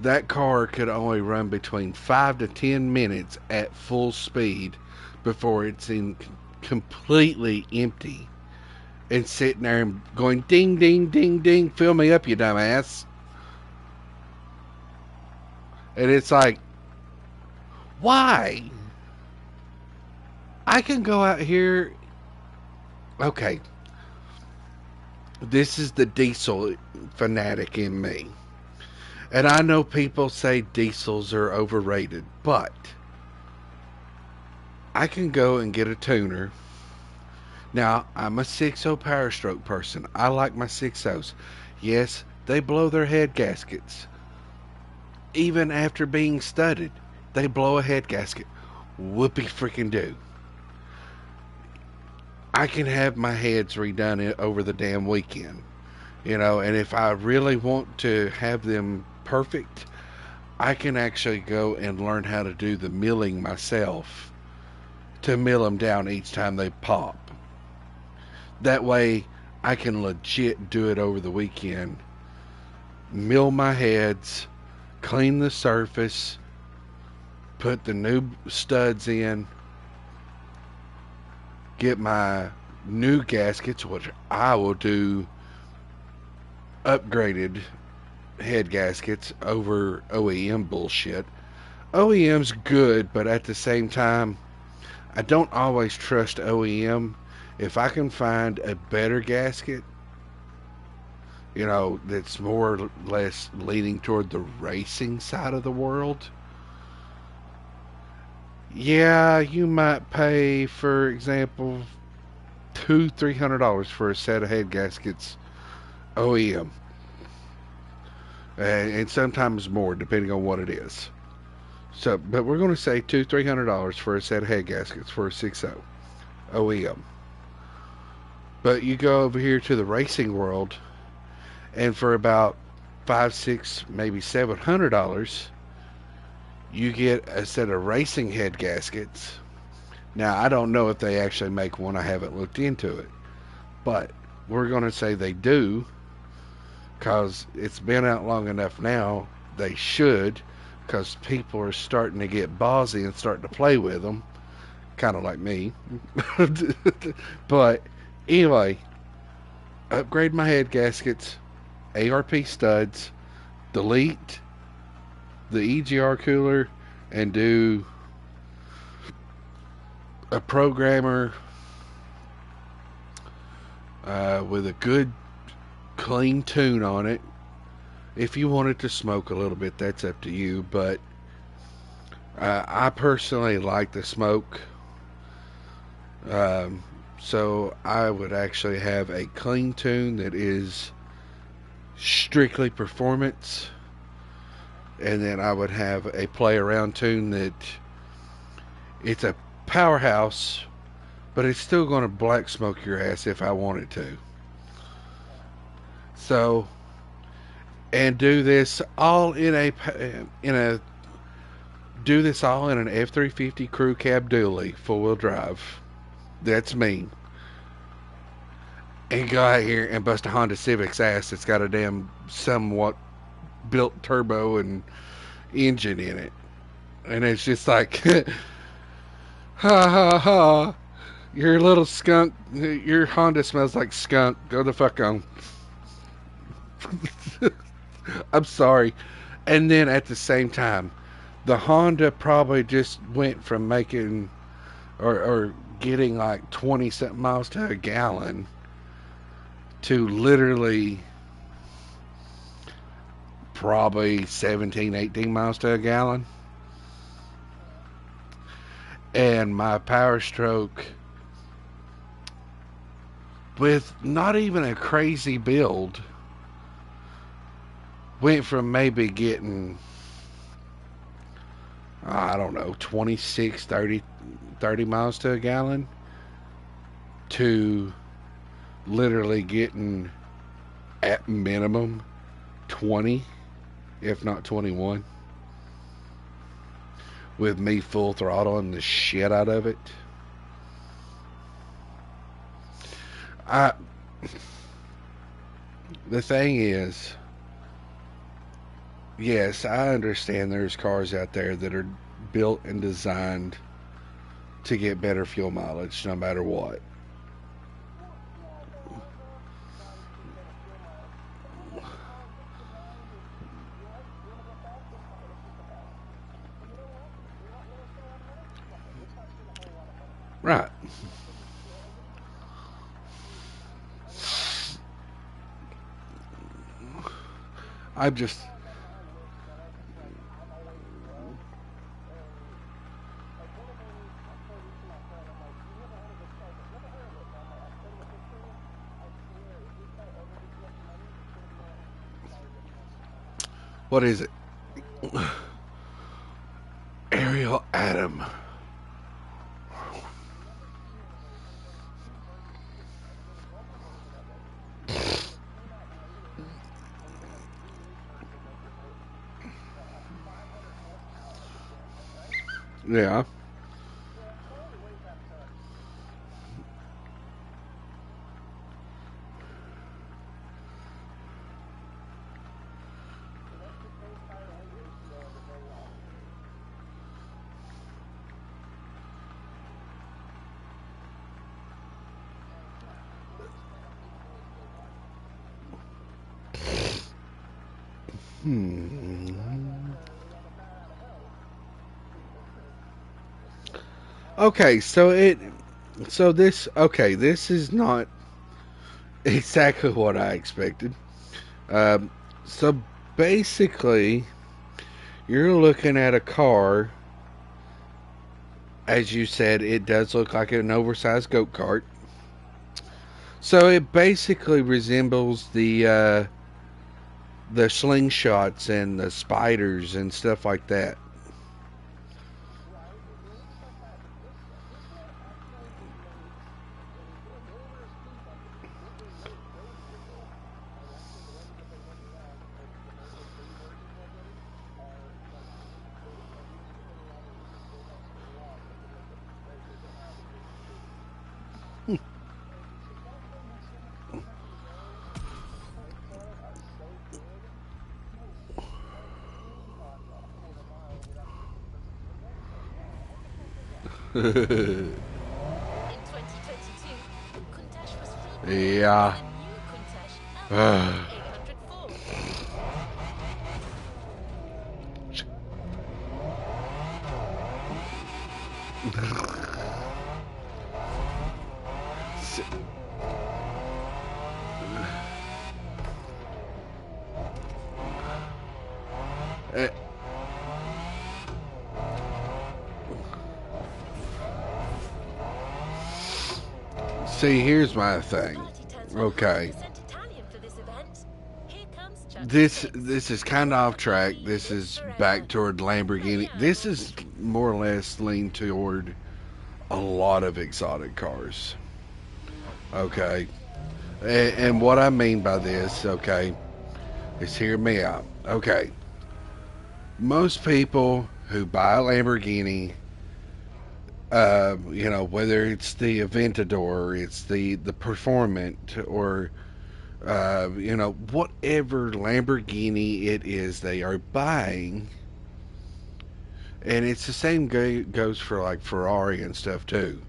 that car could only run between 5 to 10 minutes at full speed before it's in completely empty and sitting there and going ding ding ding ding, fill me up, you dumbass. And it's like, why? I can go out here. Okay, this is the diesel fanatic in me. And I know people say diesels are overrated, but I can go and get a tuner. Now, I'm a 6.0 Power Stroke person. I like my 6.0s. Yes, they blow their head gaskets. Even after being studded, they blow a head gasket. Whoopee freaking do. I can have my heads redone over the damn weekend. And if I really want to have them perfect, I can actually go and learn how to do the milling myself to mill them down each time they pop. That way, I can legit do it over the weekend. Mill my heads, clean the surface, put the new studs in, get my new gaskets, which I will do upgraded head gaskets over OEM bullshit. OEM's good, but at the same time, I don't always trust OEM. If I can find a better gasket, that's more or less leaning toward the racing side of the world, yeah, you might pay, for example, $200-300 for a set of head gaskets OEM, and sometimes more depending on what it is. So, but we're going to say $200-300 for a set of head gaskets for a 6.0 OEM. But you go over here to the racing world, and for about 5, 6, maybe $700, you get a set of racing head gaskets. Now, I don't know if they actually make one. I haven't looked into it. But we're going to say they do, because it's been out long enough now. They should, because people are starting to get ballsy and starting to play with them. Kind of like me. But anyway, upgrade my head gaskets, ARP studs, delete the EGR cooler, and do a programmer with a good clean tune on it. If you want it to smoke a little bit, that's up to you, but I personally like the smoke. So I would actually have a clean tune that is strictly performance, and then I would have a play around tune that it's a powerhouse, but it's still going to black smoke your ass if I want it to. So, and do this all in a do this all in an F-350 crew cab dually, four-wheel drive. That's me. And go out here and bust a Honda Civic's ass that's got a damn somewhat built turbo and engine in it. And it's just like, ha ha ha. Your little skunk, your Honda smells like skunk. Go the fuck on. I'm sorry. And then at the same time, the Honda probably just went from making or getting like 20 something miles to a gallon to literally probably 17, 18 miles to a gallon. And my Power Stroke, with not even a crazy build, went from maybe getting, I don't know, 26, 30 miles to a gallon to literally getting at minimum 20, if not 21, with me full throttling the shit out of it. I The thing is, yes, I understand there's cars out there that are built and designed to get better fuel mileage no matter what. Right. I just What is it? Ariel Atom. Yeah. Hmm. Okay, this is not exactly what I expected. Um, so basically, you're looking at a car, as you said, it does look like an oversized go kart. So it basically resembles the slingshots and the spiders and stuff like that. In 2022, Countach was rebranded Yeah. as the new Countach Uh, LT804. uh, See, here's my thing. Quality turns Okay, 100% Italian for this event. Here comes Chuck this is kind of off track. Lamborghini This lives is forever. back toward Lamborghini. This Proviamo. is more or less leaned toward a lot of exotic cars. Okay, and what I mean by this, okay, is hear me out. Okay, most people who buy a Lamborghini, whether it's the Aventador, it's the Performant, or whatever Lamborghini it is they are buying, and it's the same goes for like Ferrari and stuff too.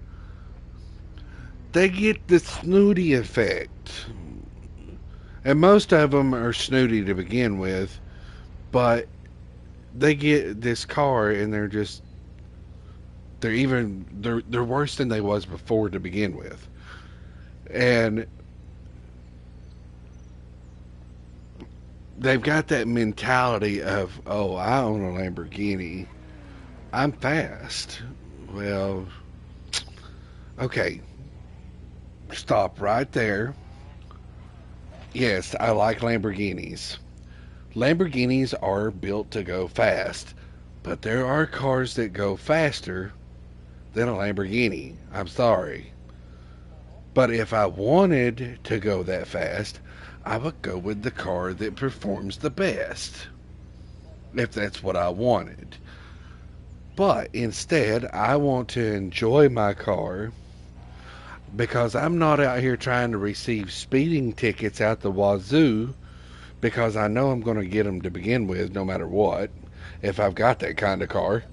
they get the snooty effect. And most of them are snooty to begin with, but they get this car and they're worse than they was before to begin with. And they've got that mentality of, oh, I own a Lamborghini. I'm fast. Well, okay, stop right there. Yes, I like Lamborghinis. Lamborghinis are built to go fast, but there are cars that go faster than a Lamborghini. I'm sorry. But if I wanted to go that fast, I would go with the car that performs the best, if that's what I wanted. But instead, I want to enjoy my car because I'm not out here trying to receive speeding tickets out the wazoo because I know I'm going to get them to begin with no matter what if I've got that kind of car.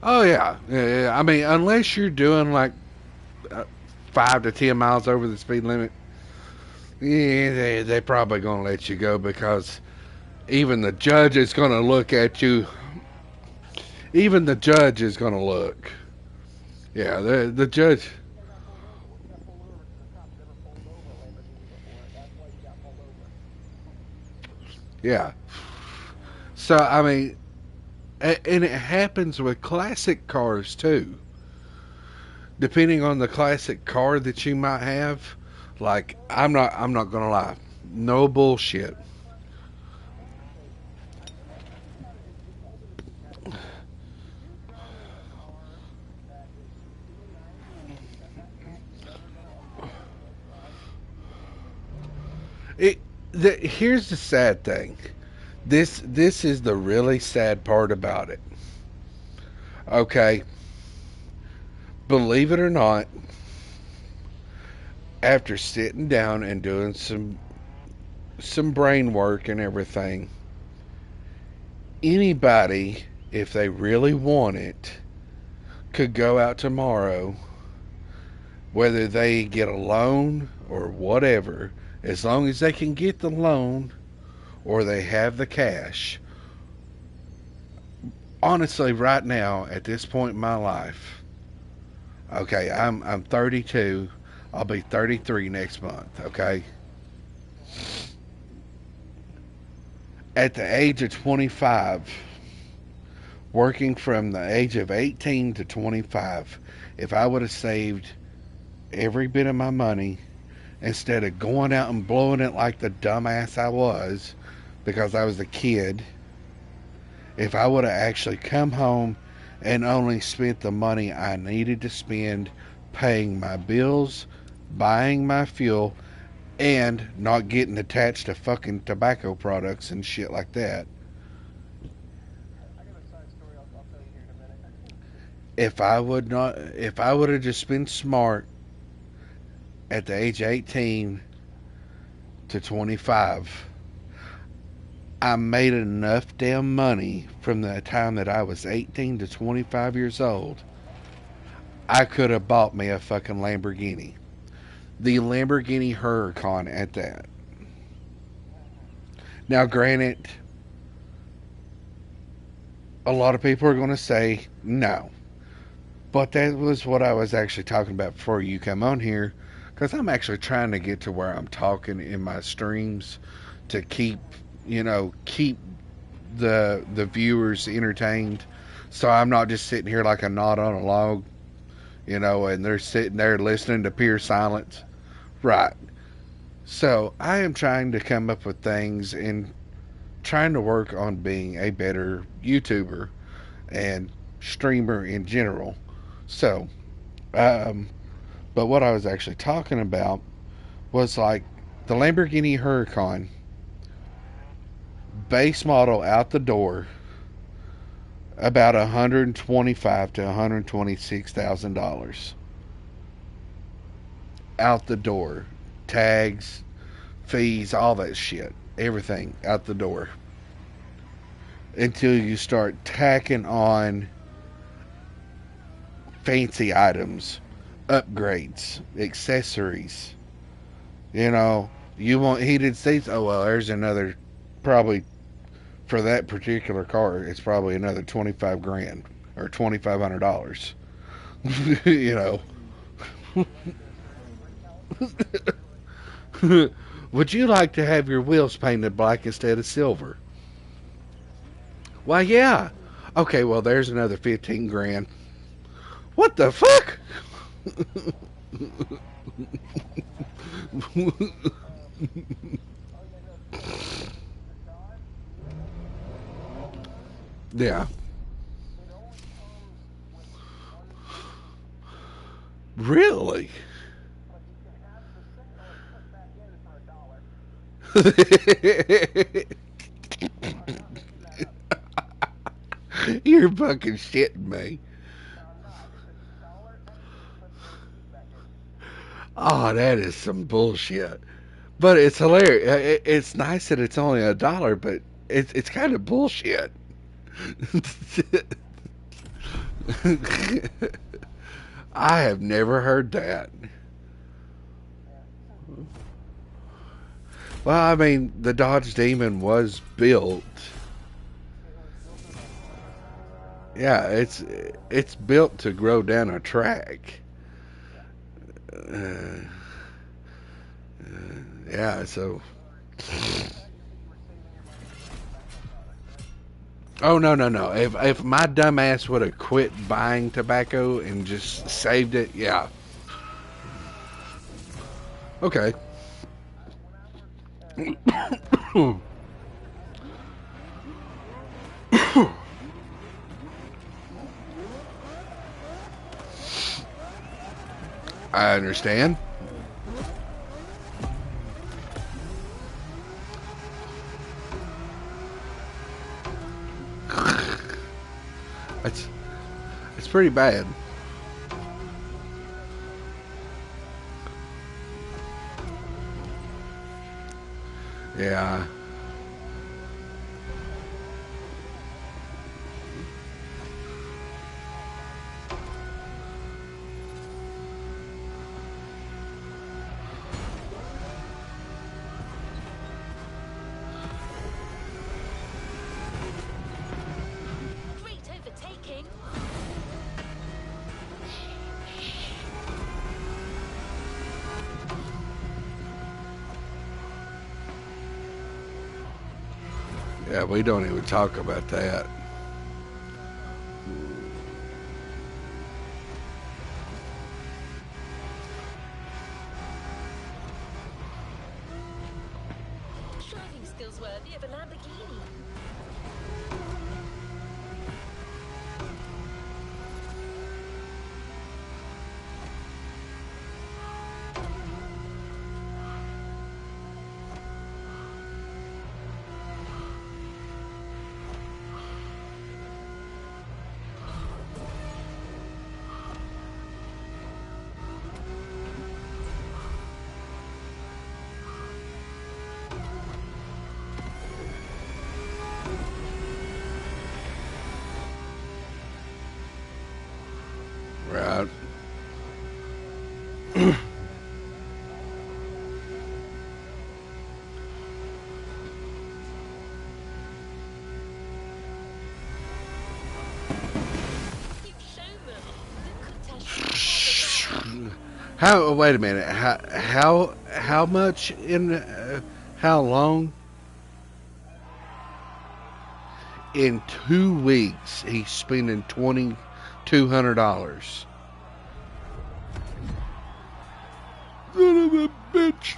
Oh yeah, yeah. I mean, unless you're doing like 5 to 10 miles over the speed limit, yeah, they probably gonna let you go because even the judge is gonna look at you. Even the judge is gonna look. Yeah, the judge. Yeah. So I mean, and it happens with classic cars too. Depending on the classic car that you might have, like I'm not gonna lie, no bullshit. It here's the sad thing. This is the really sad part about it. Okay, believe it or not, after sitting down and doing some brain work and everything, anybody, if they really want it, could go out tomorrow, whether they get a loan or whatever, as long as they can get the loan or they have the cash. Honestly, right now, at this point in my life, okay, I'm 32. I'll be 33 next month, okay? At the age of 25, working from the age of 18 to 25, if I would have saved every bit of my money instead of going out and blowing it like the dumbass I was because I was a kid, if I would have actually come home and only spent the money I needed to spend paying my bills, buying my fuel, and not getting attached to fucking tobacco products and shit like that. If I would have just been smart at the age of 18 to 25, I made enough damn money from the time that I was 18 to 25 years old. I could have bought me a fucking Lamborghini. The Lamborghini Huracan at that. Now, granted, a lot of people are going to say no. But that was what I was actually talking about before you come on here. Because I'm actually trying to get to where I'm talking in my streams to keep, keep the viewers entertained. So I'm not just sitting here like a knot on a log, and they're sitting there listening to pure silence. Right. So I am trying to come up with things and trying to work on being a better YouTuber and streamer in general. So, um, but what I was actually talking about was like the Lamborghini Huracan base model out the door about $125 to $126,000 out the door, tags, fees, all that shit, everything out the door until you start tacking on fancy items, upgrades, accessories. You know, you want heated seats? Oh well, there's another probably for that particular car. It's probably another 25 grand or $2,500. You know, would you like to have your wheels painted black instead of silver? Why, yeah. Okay, well, there's another 15 grand. What the fuck? Yeah. Really? You're fucking shitting me. Oh, that is some bullshit. But it's hilarious. It's nice that it's only $1, but it's kind of bullshit. I have never heard that. Well, I mean, the Dodge Demon was built. Yeah, it's built to grow down a track. Uh, yeah, so. Oh no no no! If my dumb ass would have quit buying tobacco and just saved it, yeah. Okay. I understand. It's it's pretty bad. Yeah. Great overtaking. Yeah, we don't even talk about that. Driving skills worthy of a Lamborghini. Right. You've shown them. The contest. How? Wait a minute. How much in? How long? In 2 weeks, he's spending $2,200. Son of a bitch.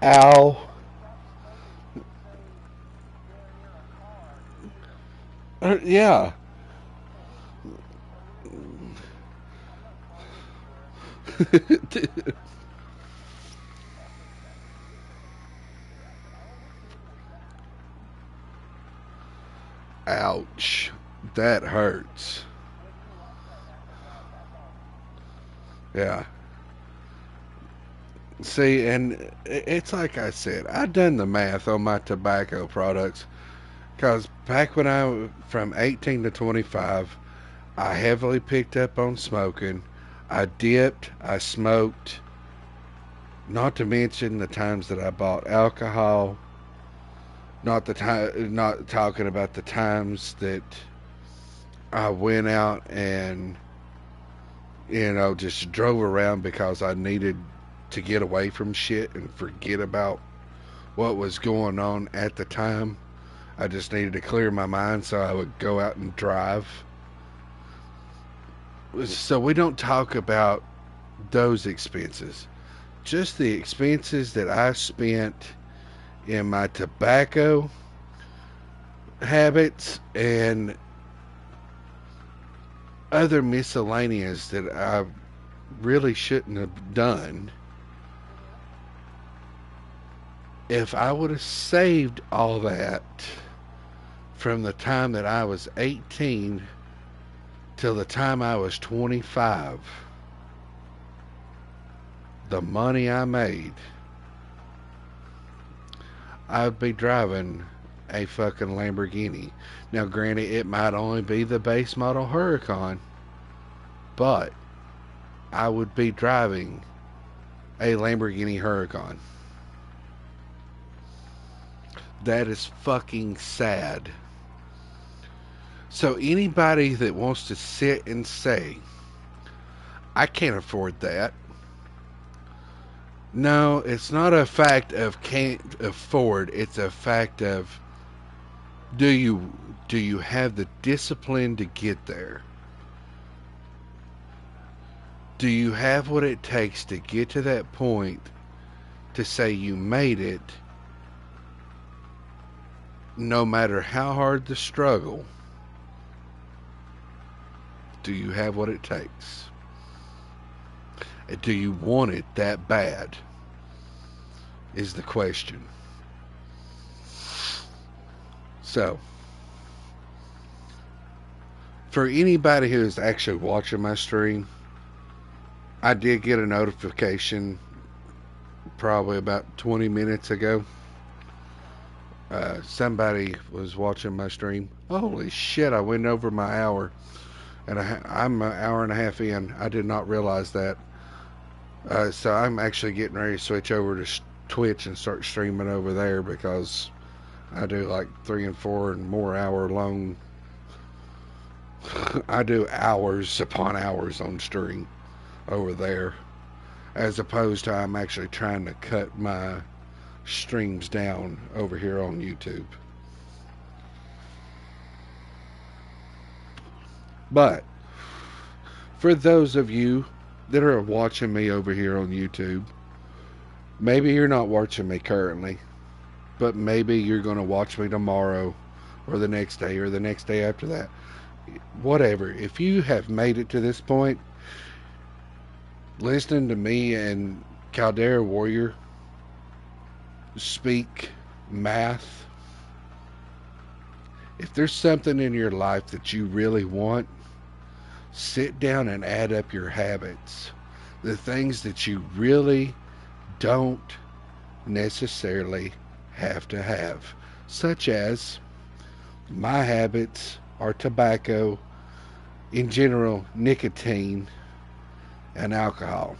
Ow. Yeah. Ouch. That hurts. Yeah. See, and it's like I said, I done the math on my tobacco products because back when from 18 to 25, I heavily picked up on smoking. I dipped, I smoked, not to mention the times that I bought alcohol, not talking about the times that I went out and just drove around because I needed to get away from shit and forget about what was going on at the time. I just needed to clear my mind, so I would go out and drive. So we don't talk about those expenses, just the expenses that I spent in my tobacco habits and other miscellaneous that I really shouldn't have done. If I would have saved all that from the time that I was 18 till the time I was 25, the money I made, I'd be driving a fucking Lamborghini. Now, granted, it might only be the base model Huracan, but I would be driving a Lamborghini Huracan. That is fucking sad. So anybody that wants to sit and say, I can't afford that. No, it's not a fact of can't afford. It's a fact of do you have the discipline to get there? Do you have what it takes to get to that point to say you made it no matter how hard the struggle? Do you have what it takes? Do you want it that bad? Is the question. So, for anybody who is actually watching my stream, I did get a notification probably about 20 minutes ago. Somebody was watching my stream. Holy shit, I went over my hour. And I'm an hour and a half in. I did not realize that. So I'm actually getting ready to switch over to Twitch and start streaming over there because I do like 3 and 4 and more hour long. I do hours upon hours on stream over there, as opposed to I'm actually trying to cut my streams down over here on YouTube. But for those of you that are watching me over here on YouTube, maybe you're not watching me currently, but maybe you're going to watch me tomorrow or the next day or the next day after that. Whatever. If you have made it to this point, listening to me and Caldera Warrior speak math, if there's something in your life that you really want, sit down and add up your habits. The things that you really don't necessarily have to have, such as my habits are tobacco, in general, nicotine, and alcohol.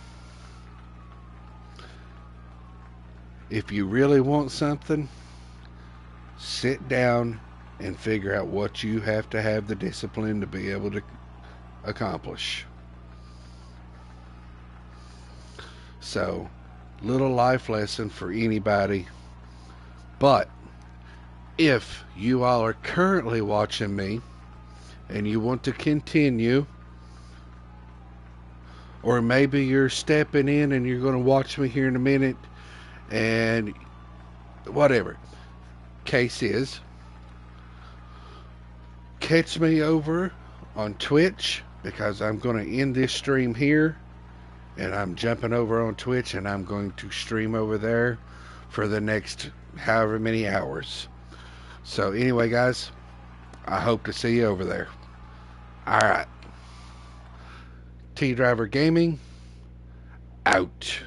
If you really want something, sit down and figure out what you have to have the discipline to be able to accomplish. So, little life lesson for anybody. But if you all are currently watching me and you want to continue, or maybe you're stepping in and you're going to watch me here in a minute and whatever case is, catch me over on Twitch, because I'm going to end this stream here and I'm jumping over on Twitch and I'm going to stream over there for the next however many hours. So anyway, guys, I hope to see you over there. Alright. T Driver Gaming, out.